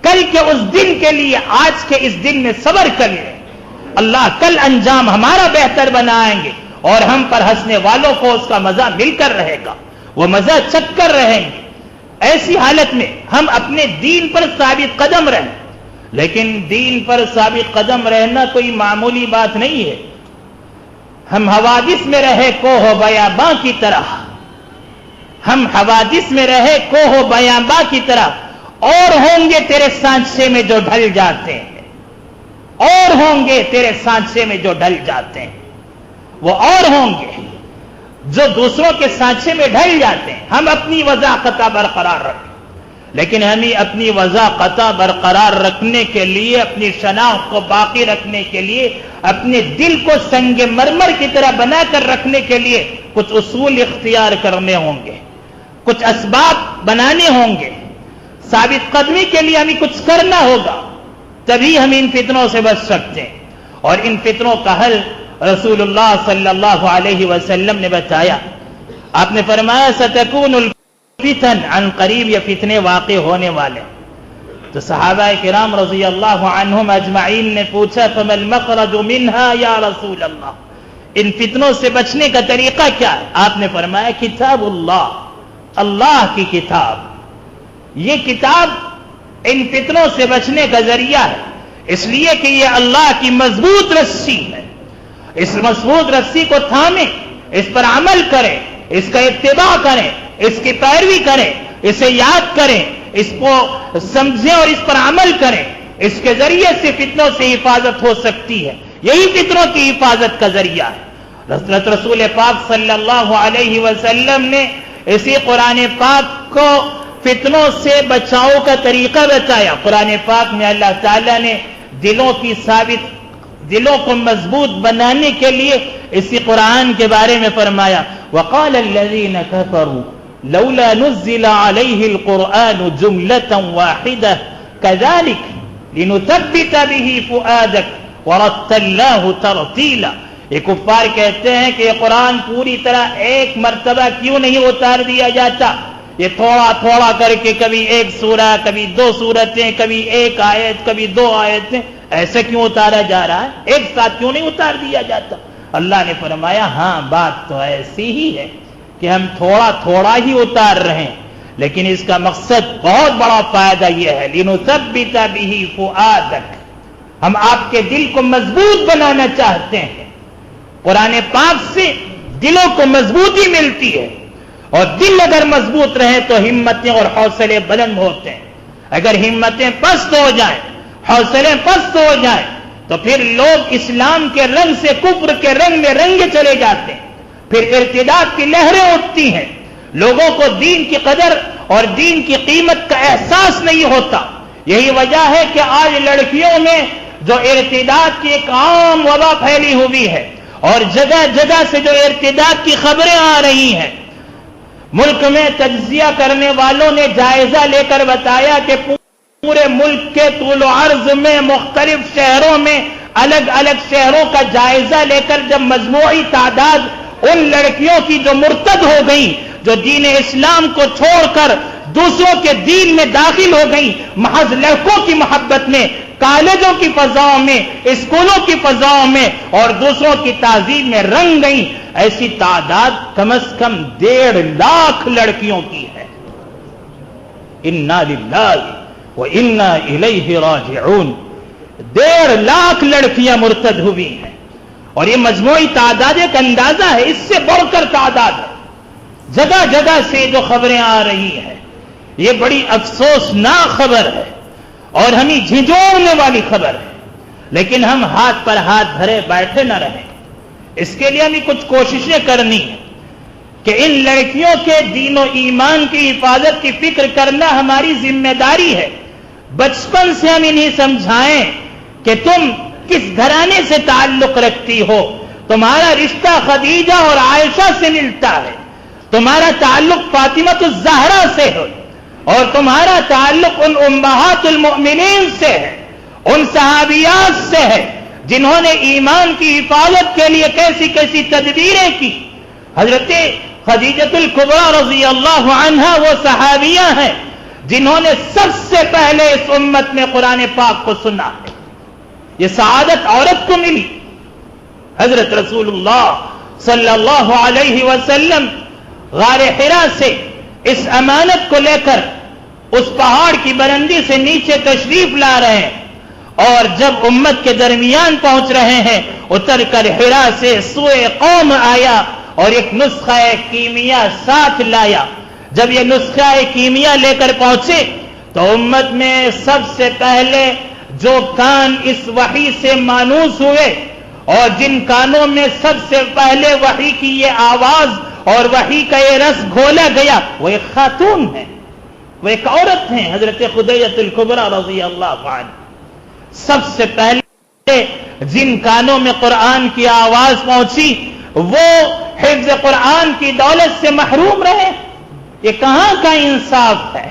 کل کے اس دن کے لیے آج کے اس دن میں صبر کر لیں، اللہ کل انجام ہمارا بہتر بنائیں گے اور ہم پر ہنسنے والوں کو اس کا مزہ مل کر رہے گا، وہ مزہ چکھ کر رہیں گے۔ ایسی حالت میں ہم اپنے دین پر ثابت قدم رہیں، لیکن دین پر ثابت قدم رہنا کوئی معمولی بات نہیں ہے۔ ہم حوادث میں رہے کوہ و بیاباں کی طرح، ہم حوادث میں رہے کوہ و بیاباں کی طرح، اور ہوں گے تیرے سانچے میں جو ڈھل جاتے ہیں، اور ہوں گے تیرے سانچے میں جو ڈھل جاتے ہیں، وہ اور ہوں گے جو دوسروں کے سانچے میں ڈھل جاتے ہیں۔ ہم اپنی وضاقتہ برقرار رکھیں، لیکن ہمیں اپنی وضاقتہ برقرار رکھنے کے لیے، اپنی شناخت کو باقی رکھنے کے لیے، اپنے دل کو سنگ مرمر کی طرح بنا کر رکھنے کے لیے کچھ اصول اختیار کرنے ہوں گے، کچھ اسباب بنانے ہوں گے، ثابت قدمی کے لیے ہمیں کچھ کرنا ہوگا، تبھی ہم ان فتنوں سے بچ سکتے ہیں۔ اور ان فتنوں کا حل رسول اللہ صلی اللہ علیہ وسلم نے بتایا۔ آپ نے فرمایا ستکون الفتن، عن قریب یہ فتنے واقع ہونے والے۔ تو صحابہ کرام رضی اللہ عنہم اجمعین نے پوچھا فما المخرج منها یا رسول اللہ، ان فتنوں سے بچنے کا طریقہ کیا ہے؟ آپ نے فرمایا کتاب اللہ، اللہ کی کتاب، یہ کتاب ان فتنوں سے بچنے کا ذریعہ ہے، اس لیے کہ یہ اللہ کی مضبوط رسی ہے، اس مضبوط رسی کو تھامیں، اس پر عمل کریں، اس کا اتباع کریں، اس کی پیروی کریں، اسے یاد کریں، اس کو سمجھیں اور اس پر عمل کریں. اس کے ذریعے سے فتنوں سے حفاظت ہو سکتی ہے. یہی فتنوں کی حفاظت کا ذریعہ ہے. حضرت رسول پاک صلی اللہ علیہ وسلم نے اسی قرآن پاک کو فتنوں سے بچاؤ کا طریقہ بتایا. قرآن پاک میں اللہ تعالیٰ نے دلوں کو مضبوط بنانے کے لیے اسی قرآن کے بارے میں فرمایا وَقَالَ الَّذِينَ كَفَرُوا لَوْلَا نُزِّلَ عَلَيْهِ الْقُرْآنُ جُمْلَةً وَاحِدَةً كَذَلِكَ لِنُثَبِّتَ بِهِ فُؤَادَكَ وَرَتَّلْنَاهُ تَرْتِيلًا. یہ کفار کہتے ہیں کہ یہ قرآن پوری طرح ایک مرتبہ کیوں نہیں اتار دیا جاتا؟ یہ تھوڑا تھوڑا کر کے کبھی ایک سورہ، کبھی دو سورتیں، کبھی ایک آیت، کبھی دو آیتیں، ایسے کیوں اتارا جا رہا ہے؟ ایک ساتھ کیوں نہیں اتار دیا جاتا؟ اللہ نے فرمایا ہاں بات تو ایسی ہی ہے کہ ہم تھوڑا تھوڑا ہی اتار رہے ہیں، لیکن اس کا مقصد بہت بڑا فائدہ یہ ہے لِنُثَبِّتَ بِهِ فُؤَادَكَ. ہم آپ کے دل کو مضبوط بنانا چاہتے ہیں. قرآن پاک سے دلوں کو مضبوطی ملتی ہے، اور دل اگر مضبوط رہے تو ہمتیں اور حوصلے بلند ہوتے ہیں. اگر ہمتیں پست ہو جائیں، حوصلے پست ہو جائیں، تو پھر لوگ اسلام کے رنگ سے کفر کے رنگ میں رنگے چلے جاتے ہیں. پھر ارتداد کی لہریں اٹھتی ہیں. لوگوں کو دین کی قدر اور دین کی قیمت کا احساس نہیں ہوتا. یہی وجہ ہے کہ آج لڑکیوں میں جو ارتداد کی ایک عام وبا پھیلی ہوئی ہے، اور جگہ جگہ سے جو ارتداد کی خبریں آ رہی ہیں. ملک میں تجزیہ کرنے والوں نے جائزہ لے کر بتایا کہ پورے ملک کے طول و عرض میں مختلف شہروں میں الگ الگ شہروں کا جائزہ لے کر جب مجموعی تعداد ان لڑکیوں کی جو مرتد ہو گئی، جو دین اسلام کو چھوڑ کر دوسروں کے دین میں داخل ہو گئی، محض لڑکوں کی محبت میں، کالجوں کی فضاؤں میں، اسکولوں کی فضاؤں میں اور دوسروں کی تعظیم میں رنگ گئی، ایسی تعداد کم از کم 1.5 لاکھ لڑکیوں کی ہے. انا للہ وانا الیہ راجعون. 1.5 لاکھ لڑکیاں مرتد ہوئی ہیں، اور یہ مجموعی تعداد ایک اندازہ ہے، اس سے بڑھ کر تعداد ہے. جگہ جگہ سے جو خبریں آ رہی ہیں، یہ بڑی افسوسناک خبر ہے اور ہمیں جھنجھوڑنے والی خبر ہے. لیکن ہم ہاتھ پر ہاتھ دھرے بیٹھے نہ رہیں. اس کے لیے ہمیں کچھ کوششیں کرنی ہیں کہ ان لڑکیوں کے دین و ایمان کی حفاظت کی فکر کرنا ہماری ذمہ داری ہے. بچپن سے ہم انہیں سمجھائیں کہ تم کس گھرانے سے تعلق رکھتی ہو. تمہارا رشتہ خدیجہ اور عائشہ سے ملتا ہے، تمہارا تعلق فاطمہ الزہرا سے ہے، اور تمہارا تعلق ان امہات المؤمنین سے ہے، ان صحابیات سے ہے جنہوں نے ایمان کی حفاظت کے لیے کیسی کیسی تدبیریں کی. حضرت خدیجہ الکبریٰ رضی اللہ عنہا وہ صحابیہ ہیں جنہوں نے سب سے پہلے اس امت میں قرآن پاک کو سنا ہے. یہ سعادت عورت کو ملی. حضرت رسول اللہ صلی اللہ علیہ وسلم غار حرا سے اس امانت کو لے کر اس پہاڑ کی بلندی سے نیچے تشریف لا رہے ہیں، اور جب امت کے درمیان پہنچ رہے ہیں، اتر کر حرا سے سوئے قوم آیا اور ایک نسخہ کیمیا ساتھ لایا. جب یہ نسخہ کیمیا لے کر پہنچے تو امت میں سب سے پہلے جو کان اس وحی سے مانوس ہوئے اور جن کانوں میں سب سے پہلے وحی کی یہ آواز اور وحی کا یہ رس گھولا گیا، وہ ایک خاتون ہے، وہ ایک عورت ہیں، حضرت خدیجہ الکبریٰ رضی اللہ عنہ. سب سے پہلے جن کانوں میں قرآن کی آواز پہنچی وہ حفظ قرآن کی دولت سے محروم رہے. یہ کہاں کا انصاف ہے؟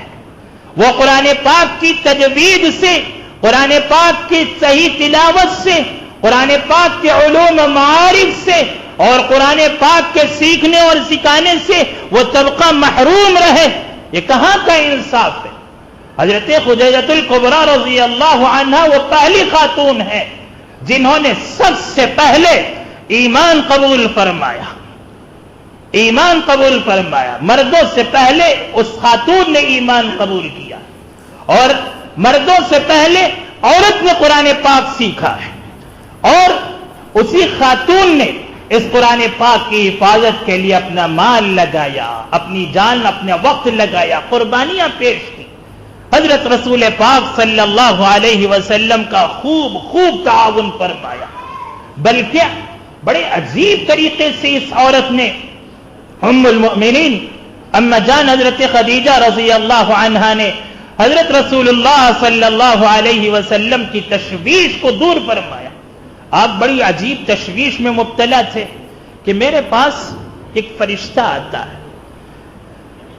وہ قرآن پاک کی تجوید سے، قرآن پاک کی صحیح تلاوت سے، قرآن پاک کے علوم و معارف سے اور قرآن پاک کے سیکھنے اور سکھانے سے وہ طبقہ محروم رہے. یہ کہاں کا انصاف ہے؟ حضرت خدیجہ الکبریٰ رضی اللہ عنہا وہ پہلی خاتون ہے جنہوں نے سب سے پہلے ایمان قبول فرمایا. ایمان قبول فرمایا. مردوں سے پہلے اس خاتون نے ایمان قبول کیا، اور مردوں سے پہلے عورت نے قرآن پاک سیکھا ہے. اور اسی خاتون نے اس قرآن پاک کی حفاظت کے لیے اپنا مال لگایا، اپنی جان، اپنا وقت لگایا، قربانیاں پیش کی۔ حضرت رسول پاک صلی اللہ علیہ وسلم کا خوب تعاون فرمایا، بلکہ بڑے عجیب طریقے سے اس عورت نے، ام المؤمنین اما جان حضرت خدیجہ رضی اللہ عنہا نے حضرت رسول اللہ صلی اللہ علیہ وسلم کی تشویش کو دور فرمایا۔ آپ بڑی عجیب تشویش میں مبتلا تھے کہ میرے پاس ایک فرشتہ آتا ہے،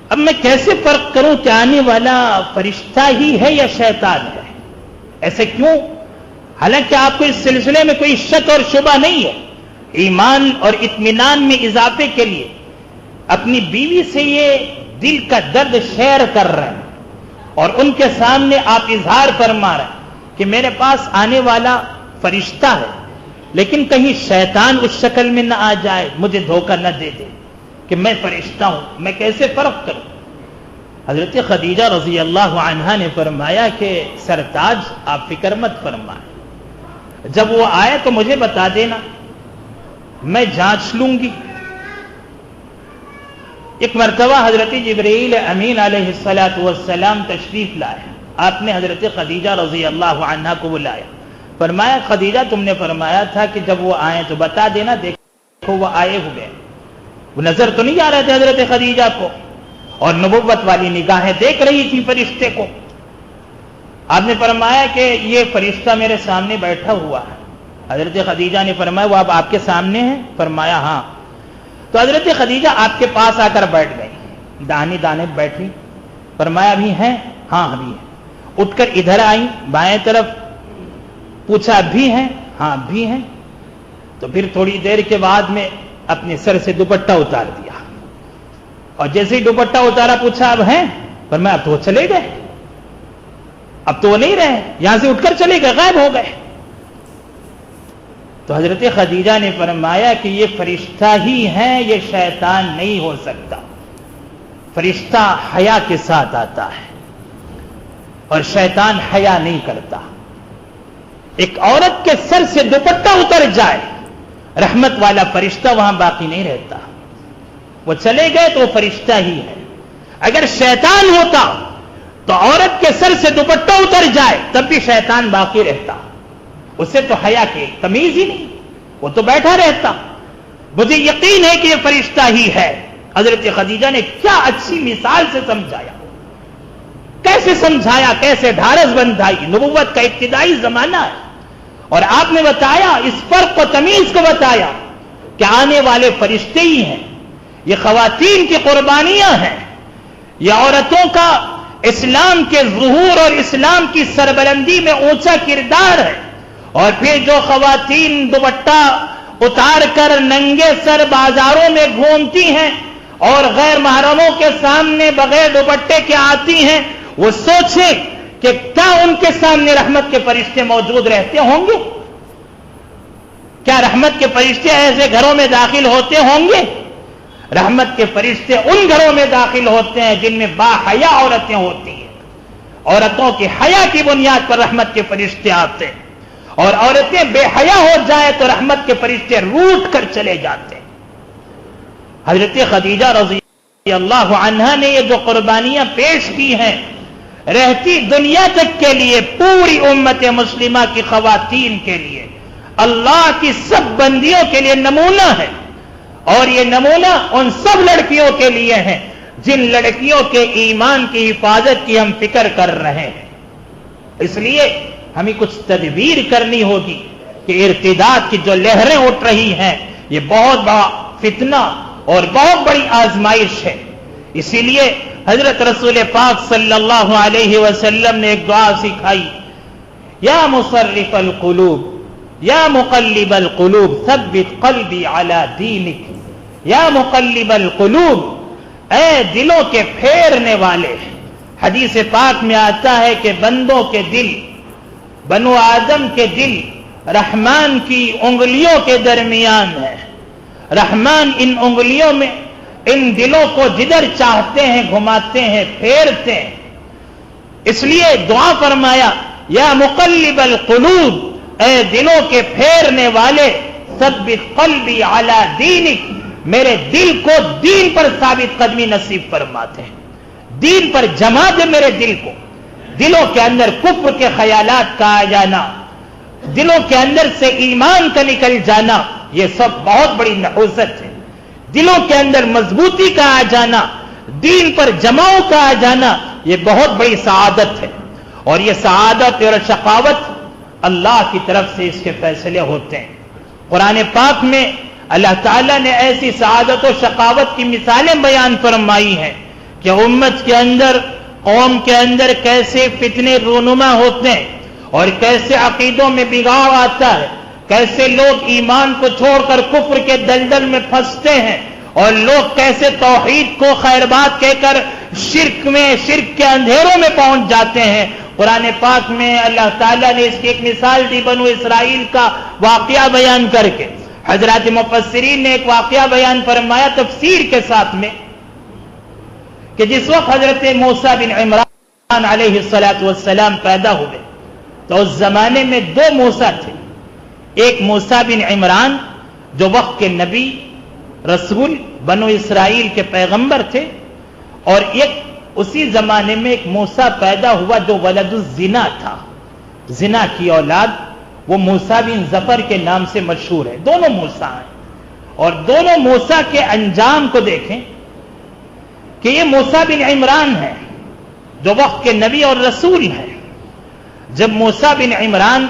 اب میں کیسے فرق کروں کہ آنے والا فرشتہ ہی ہے یا شیطان ہے؟ ایسے کیوں؟ حالانکہ آپ کو اس سلسلے میں کوئی شک اور شبہ نہیں ہے۔ ایمان اور اطمینان میں اضافے کے لیے اپنی بیوی سے یہ دل کا درد شیئر کر رہے ہیں اور ان کے سامنے آپ اظہار فرما رہے ہیں کہ میرے پاس آنے والا فرشتہ ہے، لیکن کہیں شیطان اس شکل میں نہ آ جائے، مجھے دھوکہ نہ دے دے کہ میں فرشتہ ہوں، میں کیسے فرق کروں؟ حضرت خدیجہ رضی اللہ عنہا نے فرمایا کہ سرتاج آپ فکر مت فرمائیں، جب وہ آئے تو مجھے بتا دینا، میں جانچ لوں گی۔ ایک مرتبہ حضرت جبرائیل امین علیہ السلام تشریف لائے، آپ نے حضرت خدیجہ رضی اللہ عنہا کو بلایا، فرمایا خدیجہ تم نے فرمایا تھا کہ جب وہ آئیں تو بتا دینا، دیکھو وہ آئے ہوئے، وہ نظر تو نہیں آ رہے تھے حضرت خدیجہ کو، اور نبوت والی نگاہیں دیکھ رہی تھی فرشتے کو۔ آپ نے فرمایا کہ یہ فرشتہ میرے سامنے بیٹھا ہوا ہے۔ حضرت خدیجہ نے فرمایا وہ اب آپ کے سامنے ہے؟ فرمایا ہاں۔ تو حضرت خدیجہ آپ کے پاس آ کر بیٹھ گئی، دانے دانے بیٹھی، فرمایا ابھی ہیں؟ ہاں ابھی ہیں۔ اٹھ کر ادھر آئی بائیں طرف، پوچھا اب بھی ہیں؟ ہاں اب بھی ہیں۔ تو پھر تھوڑی دیر کے بعد میں اپنے سر سے دوپٹہ اتار دیا، اور جیسے ہی دوپٹہ اتارا پوچھا اب ہیں؟ فرمایا اب تو وہ چلے گئے، اب تو وہ نہیں رہے، یہاں سے اٹھ کر چلے گئے، غائب ہو گئے۔ تو حضرت خدیجہ نے فرمایا کہ یہ فرشتہ ہی ہے، یہ شیطان نہیں ہو سکتا۔ فرشتہ حیا کے ساتھ آتا ہے اور شیطان حیا نہیں کرتا۔ ایک عورت کے سر سے دوپٹہ اتر جائے، رحمت والا فرشتہ وہاں باقی نہیں رہتا، وہ چلے گئے تو وہ فرشتہ ہی ہے۔ اگر شیطان ہوتا تو عورت کے سر سے دوپٹہ اتر جائے تب بھی شیطان باقی رہتا، اسے تو حیا کی تمیز ہی نہیں، وہ تو بیٹھا رہتا۔ مجھے یقین ہے کہ یہ فرشتہ ہی ہے۔ حضرت خدیجہ نے کیا اچھی مثال سے سمجھایا، کیسے سمجھایا، کیسے ڈھارس بندھائی۔ نبوت کا ابتدائی زمانہ ہے اور آپ نے بتایا، اس فرق کو، تمیز کو بتایا کہ آنے والے فرشتے ہی ہیں، یہ خواتین کی قربانیاں ہیں، یہ عورتوں کا اسلام کے ظہور اور اسلام کی سربلندی میں اونچا کردار ہے۔ اور پھر جو خواتین دوپٹہ اتار کر ننگے سر بازاروں میں گھومتی ہیں اور غیر محرموں کے سامنے بغیر دوپٹے کے آتی ہیں، وہ سوچیں کہ کیا ان کے سامنے رحمت کے فرشتے موجود رہتے ہوں گے؟ کیا رحمت کے فرشتے ایسے گھروں میں داخل ہوتے ہوں گے؟ رحمت کے فرشتے ان گھروں میں داخل ہوتے ہیں جن میں باحیا عورتیں ہوتی ہیں۔ عورتوں کی حیا کی بنیاد پر رحمت کے فرشتے آتے ہیں، اور عورتیں بے حیا ہو جائیں تو رحمت کے فرشتے روٹ کر چلے جاتے ہیں۔ حضرت خدیجہ رضی اللہ عنہا نے یہ جو قربانیاں پیش کی ہیں، رہتی دنیا تک کے لیے، پوری امت مسلمہ کی خواتین کے لیے، اللہ کی سب بندیوں کے لیے نمونہ ہے، اور یہ نمونہ ان سب لڑکیوں کے لیے ہے جن لڑکیوں کے ایمان کی حفاظت کی ہم فکر کر رہے ہیں۔ اس لیے ہمیں کچھ تدبیر کرنی ہوگی کہ ارتداد کی جو لہریں اٹھ رہی ہیں، یہ بہت بڑا فتنہ اور بہت بڑی آزمائش ہے۔ اسی لیے حضرت رسول پاک صلی اللہ علیہ وسلم نے ایک دعا سکھائی، یا مصرف القلوب یا مقلب القلوب ثبت قلبی علی دینک۔ یا مقلب القلوب، اے دلوں کے پھیرنے والے۔ حدیث پاک میں آتا ہے کہ بندوں کے دل، بنو آدم کے دل رحمان کی انگلیوں کے درمیان ہے۔ رحمان ان انگلیوں میں، ان دلوں کو جدھر چاہتے ہیں گھماتے ہیں، پھیرتے ہیں۔ اس لیے دعا فرمایا، یا مقلب القلوب، اے دلوں کے پھیرنے والے، ثبت قلبی علی دینک، میرے دل کو دین پر ثابت قدمی نصیب فرماتے ہیں، دین پر جما دے میرے دل کو۔ دلوں کے اندر کفر کے خیالات کا آ جانا، دلوں کے اندر سے ایمان کا نکل جانا، یہ سب بہت بڑی نحوست ہے۔ دلوں کے اندر مضبوطی کا آ جانا، دین پر جماؤ کا آ جانا، یہ بہت بڑی سعادت ہے۔ اور یہ سعادت اور شقاوت اللہ کی طرف سے اس کے فیصلے ہوتے ہیں۔ قرآن پاک میں اللہ تعالیٰ نے ایسی سعادت و شقاوت کی مثالیں بیان فرمائی ہیں کہ امت کے اندر، قوم کے اندر کیسے فتنے رونما ہوتے ہیں اور کیسے عقیدوں میں بگاڑ آتا ہے، کیسے لوگ ایمان کو چھوڑ کر کفر کے دلدل میں پھنستے ہیں، اور لوگ کیسے توحید کو خیر بات کہہ کر شرک کے اندھیروں میں پہنچ جاتے ہیں۔ قرآن پاک میں اللہ تعالیٰ نے اس کی ایک مثال دی بنو اسرائیل کا واقعہ بیان کر کے۔ حضرات مفسرین نے ایک واقعہ بیان فرمایا تفسیر کے ساتھ میں کہ جس وقت حضرت موسیٰ بن عمران علیہ السلام پیدا ہوئے تو اس زمانے میں دو موسیٰ تھے، ایک موسیٰ بن عمران جو وقت کے نبی رسول بنو اسرائیل کے پیغمبر تھے، اور ایک اسی زمانے میں ایک موسیٰ پیدا ہوا جو ولد الزنا تھا، زنا کی اولاد، وہ موسیٰ بن ظفر کے نام سے مشہور ہے۔ دونوں موسیٰ ہیں، اور دونوں موسیٰ کے انجام کو دیکھیں کہ یہ موسیٰ بن عمران ہے جو وقت کے نبی اور رسول ہیں۔ جب موسیٰ بن عمران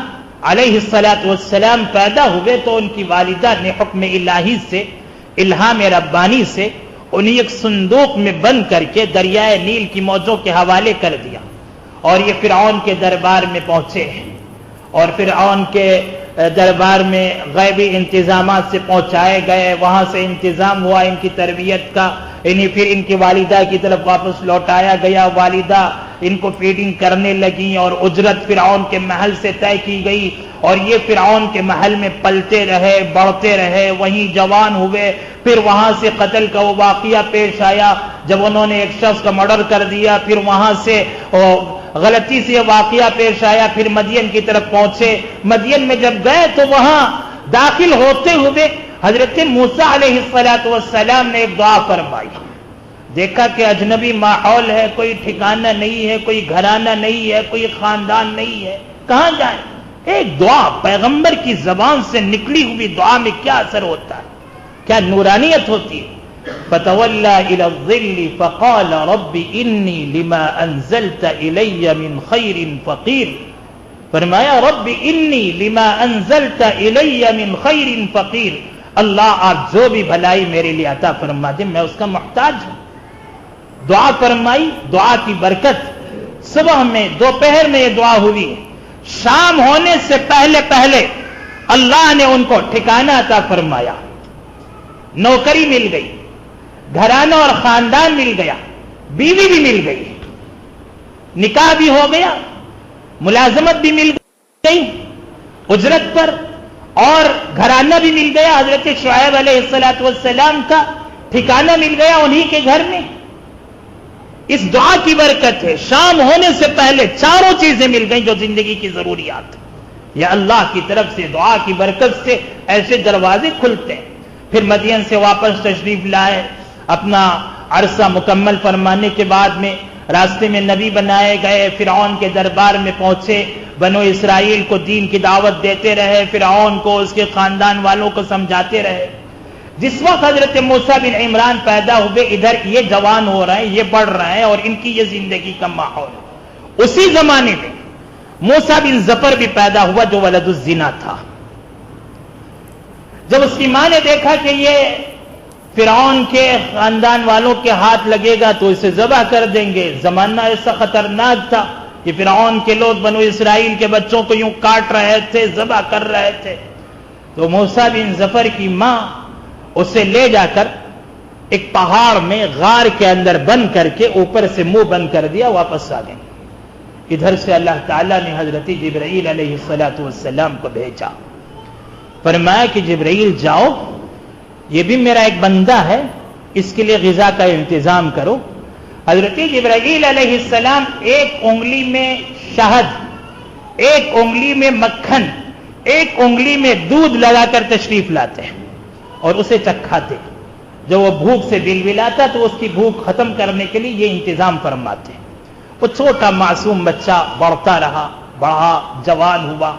علیہ السلام پیدا ہوئے تو ان کی والدہ نے حکم الہی سے، الہام ربانی سے انہیں ایک صندوق میں بند کر کے دریائے نیل کی موجوں کے حوالے کر دیا، اور یہ فرعون کے دربار میں پہنچے، اور فرعون کے دربار میں غیبی انتظامات سے پہنچائے گئے، وہاں سے انتظام ہوا ان کی تربیت کا، انہیں پھر ان کی والدہ کی طرف واپس لوٹایا گیا، والدہ ان کو فیڈنگ کرنے لگیں، اور اجرت فرعون کے محل سے طے کی گئی، اور یہ فرعون کے محل میں پلتے رہے، بڑھتے رہے، وہیں جوان ہوئے۔ پھر وہاں سے قتل کا وہ واقعہ پیش آیا جب انہوں نے ایک شخص کا مرڈر کر دیا، پھر وہاں سے غلطی سے واقعہ پیش آیا، پھر مدین کی طرف پہنچے۔ مدین میں جب گئے تو وہاں داخل ہوتے ہوئے حضرت موسیٰ علیہ السلام نے ایک دعا فرمائی۔ دیکھا کہ اجنبی ماحول ہے، کوئی ٹھکانہ نہیں ہے، کوئی گھرانہ نہیں ہے، کوئی خاندان نہیں ہے، کہاں جائیں؟ ایک دعا پیغمبر کی زبان سے نکلی ہوئی دعا میں کیا اثر ہوتا ہے، کیا نورانیت ہوتی ہے۔ فَتَوَلَّى إِلَى الظِّلِّ فَقَالَ رَبِّ إِنِّي لِمَا أَنزَلْتَ إِلَيَّ مِنْ خَيْرٍ فَقِيرٌ، فرمایا رب انی لما انزلت الی من خیر فقیر، اللہ آپ جو بھی بھلائی میرے لیے عطا فرما دیں میں اس کا محتاج ہوں۔ دعا فرمائی، دعا کی برکت، صبح میں دوپہر میں یہ دعا ہوئی، شام ہونے سے پہلے پہلے اللہ نے ان کو ٹھکانہ عطا فرمایا، نوکری مل گئی، گھرانہ اور خاندان مل گیا، بیوی بھی مل گئی، نکاح بھی ہو گیا، ملازمت بھی مل گئی اجرت پر، اور گھرانہ بھی مل گیا، حضرت شعیب علیہ السلام کا ٹھکانہ مل گیا انہی کے گھر میں۔ اس دعا کی برکت ہے، شام ہونے سے پہلے چاروں چیزیں مل گئیں جو زندگی کی ضروریات ہیں۔ یا اللہ کی طرف سے دعا کی برکت سے ایسے دروازے کھلتے ہیں۔ پھر مدین سے واپس تشریف لائے، اپنا عرصہ مکمل فرمانے کے بعد میں راستے میں نبی بنائے گئے، فرعون کے دربار میں پہنچے، بنو اسرائیل کو دین کی دعوت دیتے رہے، فرعون کو اس کے خاندان والوں کو سمجھاتے رہے۔ جس وقت حضرت موسیٰ بن عمران پیدا ہوئے، ادھر یہ جوان ہو رہے ہیں، یہ بڑھ رہے ہیں، اور ان کی یہ زندگی کا ماحول ہے۔ اسی زمانے میں موسیٰ بن ظفر بھی پیدا ہوا جو ولد الزنا تھا۔ جب اس کی ماں نے دیکھا کہ یہ فرعون کے خاندان والوں کے ہاتھ لگے گا تو اسے ذبح کر دیں گے، زمانہ ایسا خطرناک تھا کہ فرعون کے لوگ بنو اسرائیل کے بچوں کو یوں کاٹ رہے تھے، ذبح کر رہے تھے، تو موسیٰ بن ظفر کی ماں اسے لے جا کر ایک پہاڑ میں غار کے اندر بند کر کے اوپر سے منہ بند کر دیا، واپس آ گئے۔ ادھر سے اللہ تعالیٰ نے حضرت جبرائیل علیہ السلام کو بھیجا، فرمایا کہ جبرائیل جاؤ، یہ بھی میرا ایک بندہ ہے، اس کے لیے غذا کا انتظام کرو۔ حضرت جبرائیل علیہ السلام ایک انگلی میں شہد، ایک انگلی میں مکھن، ایک انگلی میں دودھ لگا کر تشریف لاتے ہیں اور اسے چکھاتے ہیں. جو وہ بھوک سے بلبلاتا تو اس کی بھوک ختم کرنے کے لیے یہ انتظام فرماتے ہیں. وہ چھوٹا معصوم بچہ بڑھتا رہا، بڑھا، جوان ہوا.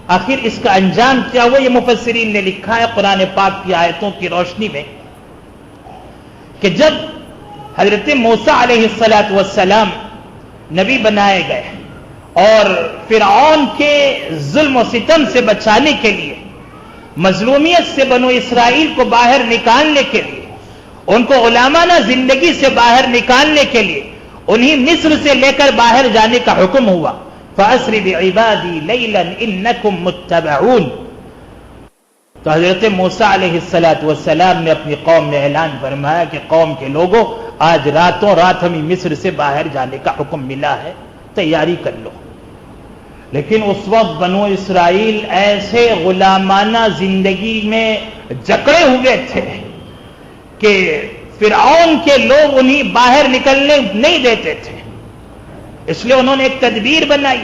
آخر اس کا انجام کیا ہوا؟ یہ مفسرین نے لکھا ہے قرآن پاک کی آیتوں کی روشنی میں کہ جب حضرت موسیٰ علیہ السلام نبی بنائے گئے اور فرعون کے ظلم و ستم سے بچانے کے لیے، مظلومیت سے بنو اسرائیل کو باہر نکالنے کے لیے، ان کو غلامانہ زندگی سے باہر نکالنے کے لیے انہیں مصر سے لے کر باہر جانے کا حکم ہوا. فَأَسْرِ بِعِبَادِي لَيْلًا إِنَّكُمْ مُتَّبَعُونَ. تو حضرت موسیٰ علیہ السلام نے اپنی قوم میں اعلان فرمایا کہ قوم کے لوگوں، آج راتوں رات ہمیں مصر سے باہر جانے کا حکم ملا ہے، تیاری کر لو. لیکن اس وقت بنو اسرائیل ایسے غلامانہ زندگی میں جکڑے ہوئے تھے کہ فرعون کے لوگ انہیں باہر نکلنے نہیں دیتے تھے. اس لیے انہوں نے ایک تدبیر بنائی،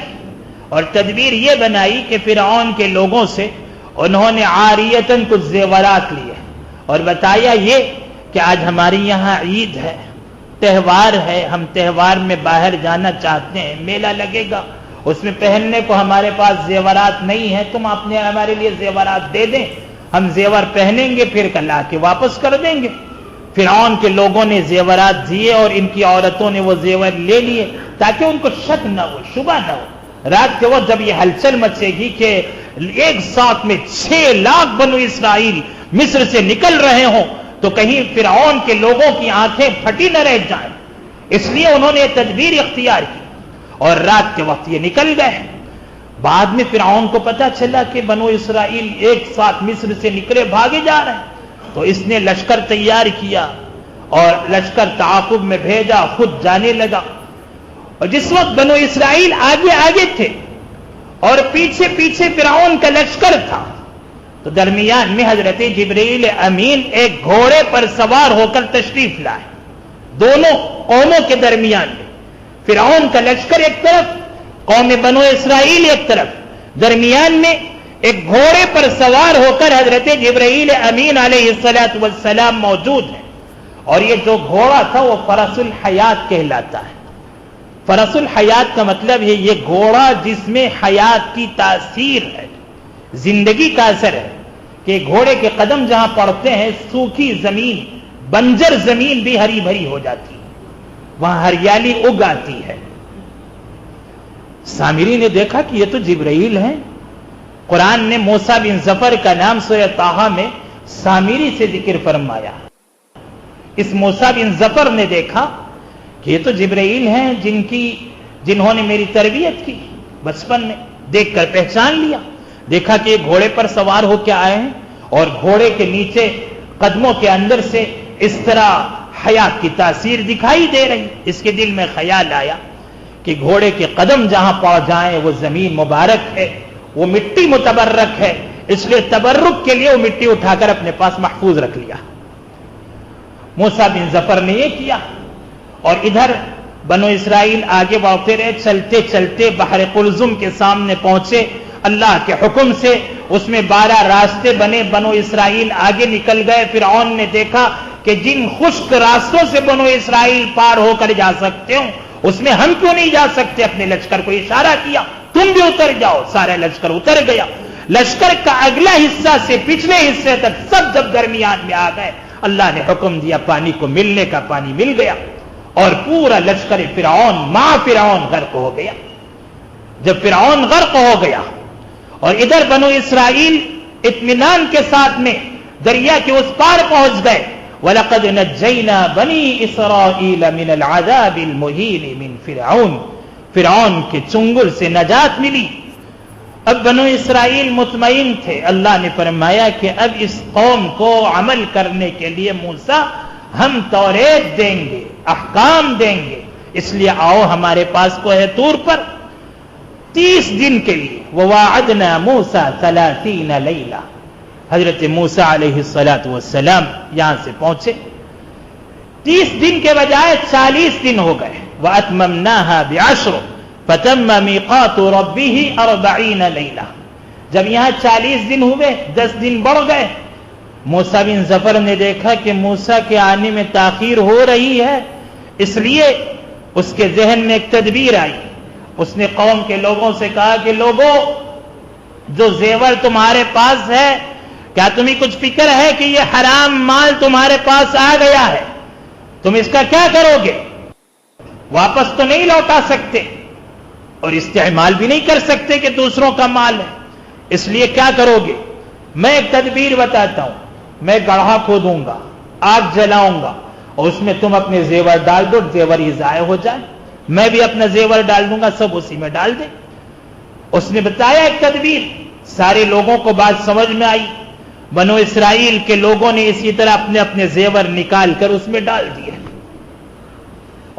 اور تدبیر یہ بنائی کہ فرعون کے لوگوں سے انہوں نے عاریتاً کچھ زیورات لیے اور بتایا یہ کہ آج ہماری یہاں عید ہے، تہوار ہے، ہم تہوار میں باہر جانا چاہتے ہیں، میلہ لگے گا، اس میں پہننے کو ہمارے پاس زیورات نہیں ہیں، تم اپنے ہمارے لیے زیورات دے دیں، ہم زیور پہنیں گے، پھر کل آ کے واپس کر دیں گے. فرعون کے لوگوں نے زیورات دیے اور ان کی عورتوں نے وہ زیور لے لیے تاکہ ان کو شک نہ ہو، شبہ نہ ہو. رات کے وقت جب یہ ہلچل مچے گی کہ ایک ساتھ میں 6 لاکھ بنو اسرائیل مصر سے نکل رہے ہوں تو کہیں فرعون کے لوگوں کی آنکھیں پھٹی نہ رہ جائیں، اس لیے انہوں نے تدبیر اختیار کی اور رات کے وقت یہ نکل گئے. بعد میں فرعون کو پتا چلا کہ بنو اسرائیل ایک ساتھ مصر سے نکلے بھاگے جا رہے ہیں، تو اس نے لشکر تیار کیا اور لشکر تعاقب میں بھیجا، خود جانے لگا. اور جس وقت بنو اسرائیل آگے آگے تھے اور پیچھے پیچھے فرعون کا لشکر تھا، تو درمیان میں حضرت جبرائیل امین ایک گھوڑے پر سوار ہو کر تشریف لائے. دونوں قوموں کے درمیان میں فرعون کا لشکر ایک طرف، قوم بنو اسرائیل ایک طرف، درمیان میں ایک گھوڑے پر سوار ہو کر حضرت جبرائیل امین علیہ السلام موجود ہیں. اور یہ جو گھوڑا تھا وہ فرس الحیات کہلاتا ہے. فرس الحیات کا مطلب ہے یہ گھوڑا جس میں حیات کی تاثیر ہے، زندگی کا اثر ہے، کہ گھوڑے کے قدم جہاں پڑتے ہیں سوکھی زمین، بنجر زمین بھی ہری بھری ہو جاتی ہے، وہاں ہریالی اگ آتی ہے. سامری نے دیکھا کہ یہ تو جبرائیل ہیں. قرآن نے موسیٰ بن ظفر کا نام سورہ طٰہٰ میں سامری سے ذکر فرمایا. اس موسیٰ بن ظفر نے دیکھا کہ یہ تو جبرائیل ہیں جنہوں نے میری تربیت کی بچپن میں. دیکھ کر پہچان لیا، دیکھا کہ یہ گھوڑے پر سوار ہو کے آئے ہیں اور گھوڑے کے نیچے قدموں کے اندر سے اس طرح حیات کی تاثیر دکھائی دے رہی. اس کے دل میں خیال آیا کہ گھوڑے کے قدم جہاں پڑ جائیں وہ زمین مبارک ہے، وہ مٹی متبرک ہے، اس لیے تبرک کے لیے وہ مٹی اٹھا کر اپنے پاس محفوظ رکھ لیا. موسیٰ بن ظفر نے یہ کیا اور ادھر بنو اسرائیل آگے بڑھتے رہے. چلتے چلتے بحر قلزم کے سامنے پہنچے. اللہ کے حکم سے اس میں 12 راستے بنے، بنو اسرائیل آگے نکل گئے. فرعون نے دیکھا کہ جن خشک راستوں سے بنو اسرائیل پار ہو کر جا سکتے ہوں اس میں ہم کیوں نہیں جا سکتے. اپنے لشکر کو اشارہ کیا، تم بھی اتر جاؤ. سارا لشکر اتر گیا. لشکر کا اگلا حصہ سے پچھلے حصے تک سب جب درمیان میں آ گئے، اللہ نے حکم دیا پانی کو ملنے کا، پانی مل گیا اور پورا لشکر فرعون فرعون غرق ہو گیا. جب فرعون غرق ہو گیا اور ادھر بنو اسرائیل اطمینان کے ساتھ میں دریا کے اس پار پہنچ گئے. وَلَقَدْ نَجَّيْنَا بَنِي إِسْرَائِيلَ مِنَ الْعَذَابِ الْمُهِينِ مِنْ فرعون کے چنگل سے نجات ملی. اب بنو اسرائیل مطمئن تھے. اللہ نے فرمایا کہ اب اس قوم کو عمل کرنے کے لیے موسیٰ ہم توریت دیں گے، احکام دیں گے، اس لیے آؤ ہمارے پاس کوہ طور پر 30 دن کے لیے. وَوَاعَدْنَا مُوسَىٰ 30 لَيْلَةً. حضرت موسیٰ علیہ السلام یہاں سے پہنچے. 30 دن کے بجائے 40 دن ہو گئے. وَأَتْمَمْنَاهَا بِعَشْرٍ فَتَمَّ مِيقَاتُ رَبِّهِ 40 لَيْلَةً. جب یہاں 40 دن ہوئے، 10 دن بڑھ گئے، موسیٰ بن ظفر نے دیکھا کہ موسیٰ کے آنے میں تاخیر ہو رہی ہے، اس لیے اس کے ذہن میں ایک تدبیر آئی. اس نے قوم کے لوگوں سے کہا کہ لوگوں، جو زیور تمہارے پاس ہے، کیا تمہیں کچھ فکر ہے کہ یہ حرام مال تمہارے پاس آ گیا ہے، تم اس کا کیا کرو گے؟ واپس تو نہیں لوٹا سکتے اور استعمال بھی نہیں کر سکتے کہ دوسروں کا مال ہے، اس لیے کیا کرو گے؟ میں ایک تدبیر بتاتا ہوں. میں گڑھا کھودوں گا، آگ جلاؤں گا اور اس میں تم اپنے زیور ڈال دو، زیور ہی ضائع ہو جائے، میں بھی اپنا زیور ڈال دوں گا، سب اسی میں ڈال دیں. اس نے بتایا ایک تدبیر، سارے لوگوں کو بات سمجھ میں آئی. بنو اسرائیل کے لوگوں نے اسی طرح اپنے اپنے زیور نکال کر اس میں ڈال دیے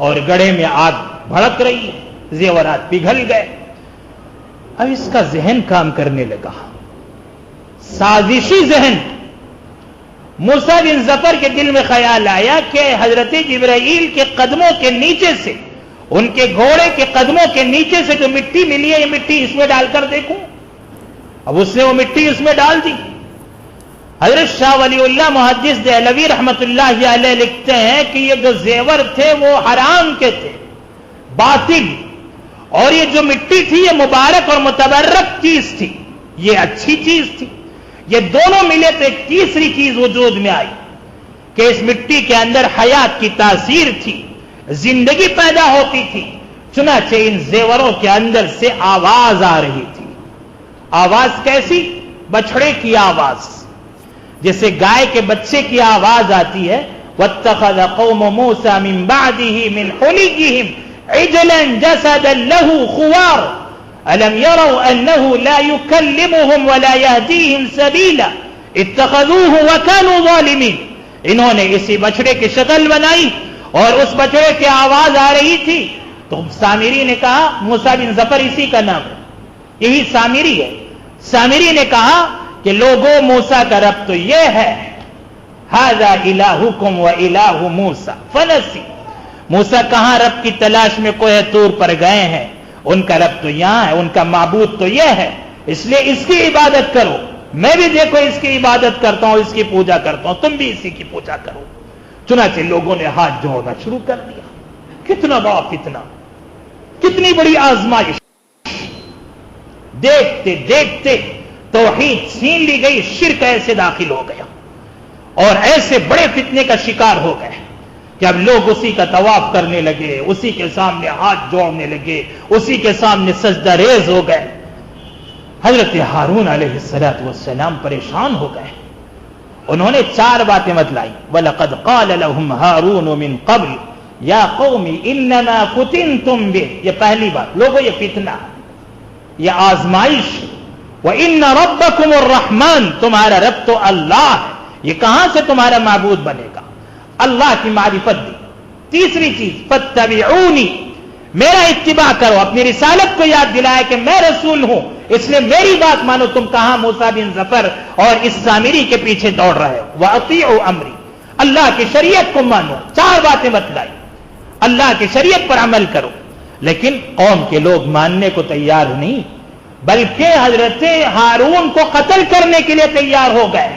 اور گڑھے میں آگ بھڑک رہی ہے، زیورات پگھل گئے. اب اس کا ذہن کام کرنے لگا، سازشی ذہن. موسیٰ بن ظفر کے دل میں خیال آیا کہ حضرت جبرائیل کے قدموں کے نیچے سے، ان کے گھوڑے کے قدموں کے نیچے سے جو مٹی ملی ہے، یہ مٹی اس میں ڈال کر دیکھوں. اب اس نے وہ مٹی اس میں ڈال دی. حضرت شاہ ولی اللہ محدث دہلوی رحمت اللہ علیہ لکھتے ہیں کہ یہ جو زیور تھے وہ حرام کے تھے، باطل، اور یہ جو مٹی تھی یہ مبارک اور متبرک چیز تھی، یہ اچھی چیز تھی. یہ دونوں ملے تو ایک تیسری چیز وجود میں آئی کہ اس مٹی کے اندر حیات کی تاثیر تھی، زندگی پیدا ہوتی تھی. چنانچہ ان زیوروں کے اندر سے آواز آ رہی تھی. آواز کیسی؟ بچھڑے کی آواز، جیسے گائے کے بچے کی آواز آتی ہے. وَاتَّخَذَ قَوْمُ مُوسَىٰ مِن بَعْدِهِ مِنْ حُلِيِّهِمْ عِجْلًا جَسَدًا لَهُ خُوَارٌ أَلَمْ يَرَوْا أَنَّهُ لَا يُكَلِّمُهُمْ وَلَا يَهْدِيهِمْ سَبِيلًا اتَّخَذُوهُ وَكَانُوا ظَالِمِينَ. انہوں نے اسی بچڑے کی شکل بنائی اور اس بچڑے کی آواز آ رہی تھی. تو سامری نے کہا، موسیٰ بن ظفر اسی کا نام ہے، یہی سامری ہے. سامری نے کہا کہ لوگوں، موسیٰ کا رب تو یہ ہے، ھذا الہکم و الہ موسیٰ فنسی. موسیٰ کہاں رب کی تلاش میں کوہ طور پر گئے ہیں، ان کا رب تو یہاں ہے، ان کا معبود تو یہ ہے، اس لیے اس کی عبادت کرو. میں بھی دیکھو اس کی عبادت کرتا ہوں، اس کی پوجا کرتا ہوں، تم بھی اسی کی پوجا کرو. چنانچہ لوگوں نے ہاتھ جوڑنا شروع کر دیا. کتنا بڑا فتنہ، کتنی بڑی آزمائش. دیکھتے دیکھتے توحید چھین لی گئی، شرک ایسے داخل ہو گیا اور ایسے بڑے فتنے کا شکار ہو گئے کہ اب لوگ اسی کا طواف کرنے لگے، اسی کے سامنے ہاتھ جوڑنے لگے، اسی کے سامنے سجدہ ریز ہو گئے. حضرت ہارون علیہ السلام پریشان ہو گئے. انہوں نے 4 باتیں بتلائیں. وَلَقَدْ قَالَ لَهُمْ هَارُونُ مِنْ قَبْلُ يَا قَوْمِ إِنَّمَا فُتِنْتُمْ بِهِ. یہ پہلی بات، لوگوں یہ فتنہ، یہ آزمائش. وَإِنَّ رَبَّكُمُ الرَّحْمَنُ، تمہارا رب تو اللہ ہے، یہ کہاں سے تمہارا معبود بنے گا؟ اللہ کی معرفت دی. تیسری چیز، فَاتَّبِعُونِي، میرا اتباع کرو. اپنی رسالت کو یاد دلایا کہ میں رسول ہوں، اس لیے میری بات مانو. تم کہاں موسیٰ بن ظفر اور اس سامری کے پیچھے دوڑ رہے ہو؟ وَأَطِيعُوا أَمْرِي، اللہ کی شریعت کو مانو. 4 باتیں بتلائی، اللہ کی شریعت پر عمل کرو. لیکن قوم کے لوگ ماننے کو تیار نہیں، بلکہ حضرت ہارون کو قتل کرنے کے لیے تیار ہو گئے.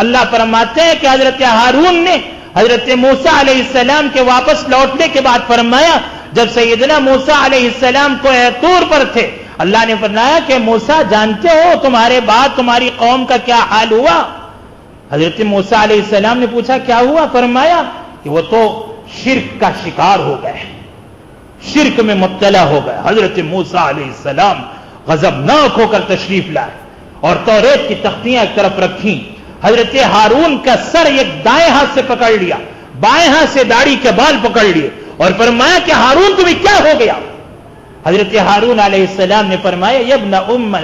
اللہ فرماتے ہیں کہ حضرت ہارون نے حضرت موسیٰ علیہ السلام کے واپس لوٹنے کے بعد فرمایا، جب سیدنا موسیٰ علیہ السلام کو طور پر تھے، اللہ نے فرمایا کہ موسیٰ جانتے ہو تمہارے بعد تمہاری قوم کا کیا حال ہوا؟ حضرت موسیٰ علیہ السلام نے پوچھا کیا ہوا؟ فرمایا کہ وہ تو شرک کا شکار ہو گئے، شرک میں مبتلا ہو گئے. حضرت موسیٰ علیہ السلام غضبناک ہو کر تشریف لائے اور توریت کی تختیاں ایک طرف رکھیں. حضرت ہارون کا سر ایک دائیں ہاتھ سے پکڑ لیا، بائیں ہاتھ سے داڑھی کے بال پکڑ لیے اور فرمایا کہ ہارون تمہیں کیا ہو گیا؟ حضرت ہارون علیہ السلام نے فرمایا، یا ابن ام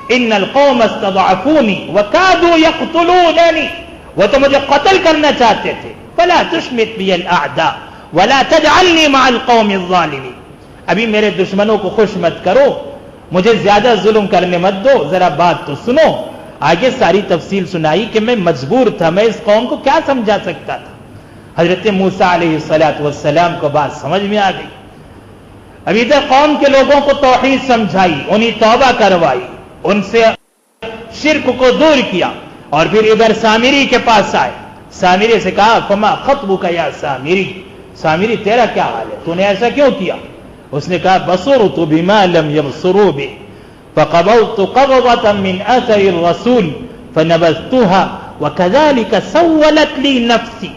ان القوم استضعفونی وکادوا یقتلوننی، وہ تو مجھے قتل کرنا چاہتے تھے. فلا تشمت بی الاعداء ولا تجعلنی مع القوم الظالمین. ابھی میرے دشمنوں کو خوش مت کرو، مجھے زیادہ ظلم کرنے مت دو، ذرا بات تو سنو. آگے ساری تفصیل سنائی کہ میں مجبور تھا، میں اس قوم کو کیا سمجھا سکتا تھا. حضرت موسیٰ علیہ السلام کو بات سمجھ میں آ گئی. ابھی تک قوم کے لوگوں کو توحید سمجھائی، انہیں توبہ کروائی، ان سے شرک کو دور کیا اور پھر ادھر سامری کے پاس آئے. سامری سے کہا فما خطبک یا سامری, سامری تیرا کیا حال ہے, تو نے ایسا کیوں کیا؟ اس نے کہا بصرت بما لم يبصروا به فقبضت قبضة من اثر الرسول فنبذتها وكذلك سولت لي نفسي.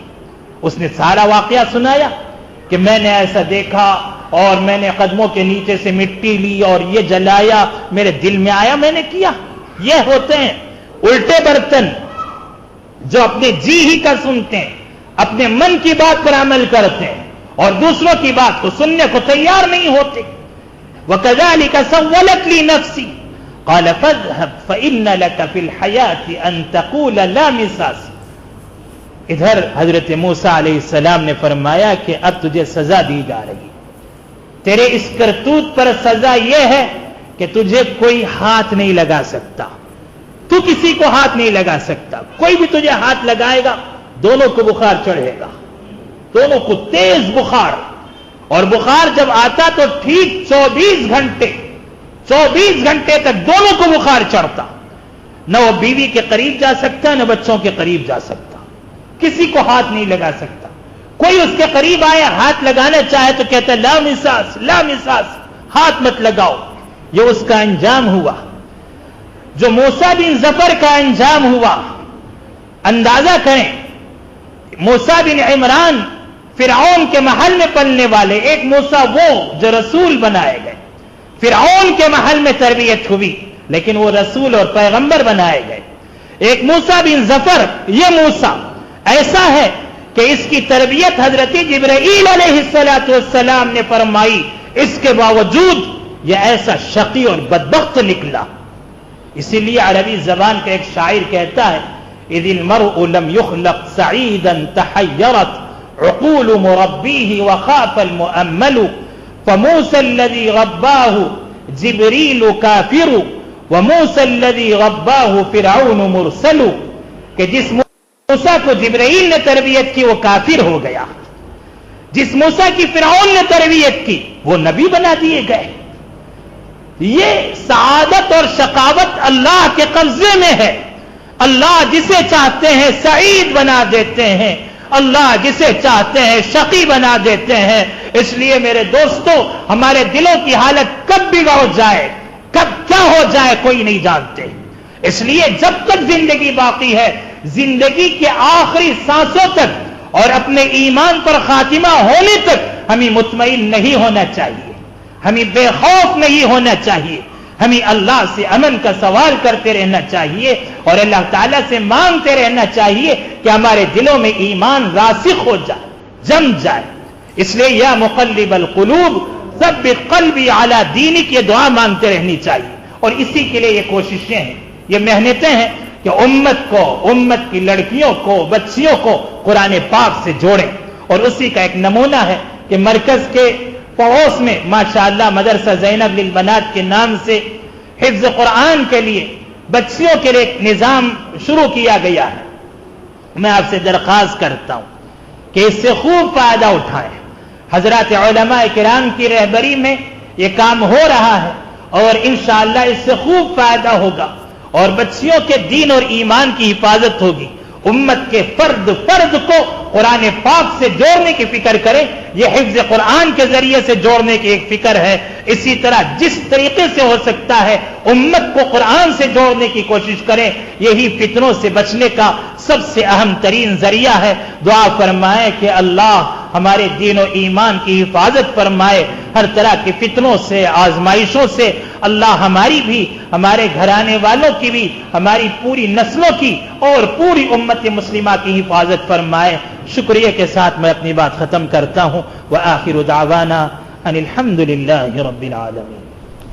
اس نے سارا واقعہ سنایا کہ میں نے ایسا دیکھا اور میں نے قدموں کے نیچے سے مٹی لی اور یہ جلایا, میرے دل میں آیا میں نے کیا. یہ ہوتے ہیں الٹے برتن جو اپنے جی ہی کا سنتے ہیں, اپنے من کی بات پر عمل کرتے ہیں اور دوسروں کی بات کو سننے کو تیار نہیں ہوتے. وَكَذَلِكَ سَوَّلَتْ لِي نَفْسِي قَالَ فَاذْهَبْ فَإِنَّ لَكَ فِي الْحَيَاةِ أَن تَقُولَ لَا مِسَاسِ. ادھر حضرت موسیٰ علیہ السلام نے فرمایا کہ اب تجھے سزا دی جا رہی, تیرے اس کرتوت پر سزا یہ ہے کہ تجھے کوئی ہاتھ نہیں لگا سکتا, تو کسی کو ہاتھ نہیں لگا سکتا. کوئی بھی تجھے ہاتھ لگائے گا دونوں کو بخار چڑھے گا, دونوں کو تیز بخار, اور بخار جب آتا تو ٹھیک 24 گھنٹے تک دونوں کو بخار چڑھتا. نہ وہ بیوی کے قریب جا سکتا نہ بچوں کے قریب جا سکتا, کسی کو ہاتھ نہیں لگا سکتا. کوئی اس کے قریب آئے ہاتھ لگانا چاہے تو کہتا ہے لا مساس لا مساس, ہاتھ مت لگاؤ. یہ اس کا انجام ہوا جو موسیٰ بن ظفر کا انجام ہوا. اندازہ کریں, موسیٰ بن عمران فرعون کے محل میں پلنے والے, ایک موسیٰ وہ جو رسول بنائے گئے, فرعون کے محل میں تربیت ہوئی لیکن وہ رسول اور پیغمبر بنائے گئے. ایک موسیٰ بن ظفر, یہ موسیٰ ایسا ہے کہ اس کی تربیت حضرت جبرائیل علیہ السلام نے فرمائی, اس کے باوجود یہ ایسا شقی اور بدبخت نکلا. اسی لیے عربی زبان کا ایک شاعر کہتا ہے اذ المرء لم يخلق سعيدا تحيرت عقول مربيه وخاف المؤمل فموسى الذي رباه جبريل كافر وموسى الذي رباه فرعون مرسل. کہ جس موسیٰ کو جبرائیل نے تربیت کی وہ کافر ہو گیا, جس موسیٰ کی فرعون نے تربیت کی وہ نبی بنا دیے گئے. یہ سعادت اور شقاوت اللہ کے قبضے میں ہے. اللہ جسے چاہتے ہیں سعید بنا دیتے ہیں, اللہ جسے چاہتے ہیں شقی بنا دیتے ہیں. اس لیے میرے دوستو, ہمارے دلوں کی حالت کب بگڑ جائے, کب کیا ہو جائے کوئی نہیں جانتے. اس لیے جب تک زندگی باقی ہے, زندگی کے آخری سانسوں تک اور اپنے ایمان پر خاتمہ ہونے تک ہمیں مطمئن نہیں ہونا چاہیے, ہمیں بے خوف نہیں ہونا چاہیے. ہمیں اللہ سے امن کا سوال کرتے رہنا چاہیے اور اللہ تعالیٰ سے مانگتے رہنا چاہیے کہ ہمارے دلوں میں ایمان راسخ ہو جائے, جم جائے. اس لیے یا مقلب القلوب ثبت قلبی علی دینک, یہ دعا مانگتے رہنی چاہیے. اور اسی کے لیے یہ کوششیں ہیں, یہ محنتیں ہیں کہ امت کو, امت کی لڑکیوں کو, بچیوں کو قرآن پاک سے جوڑیں. اور اسی کا ایک نمونہ ہے کہ مرکز کے پڑوس میں ماشاءاللہ مدرسہ زینب للبنات کے نام سے حفظ قرآن کے لیے بچیوں کے لیے ایک نظام شروع کیا گیا ہے. میں آپ سے درخواست کرتا ہوں کہ اس سے خوب فائدہ اٹھائیں. حضرات علماء کرام کی رہبری میں یہ کام ہو رہا ہے اور انشاءاللہ اس سے خوب فائدہ ہوگا اور بچیوں کے دین اور ایمان کی حفاظت ہوگی. امت کے فرد کو قرآن پاک سے جوڑنے کی فکر کریں. یہ حفظ قرآن کے ذریعے سے جوڑنے کی ایک فکر ہے. اسی طرح جس طریقے سے ہو سکتا ہے امت کو قرآن سے جوڑنے کی کوشش کریں. یہی فتنوں سے بچنے کا سب سے اہم ترین ذریعہ ہے. دعا فرمائے کہ اللہ ہمارے دین و ایمان کی حفاظت فرمائے, ہر طرح کے فتنوں سے, آزمائشوں سے. اللہ ہماری بھی, ہمارے گھرانے والوں کی بھی, ہماری پوری نسلوں کی اور پوری امت مسلمہ کی حفاظت فرمائے. شکریہ کے ساتھ میں اپنی بات ختم کرتا ہوں. وآخر دعوانا ان الحمد للہ رب العالمین.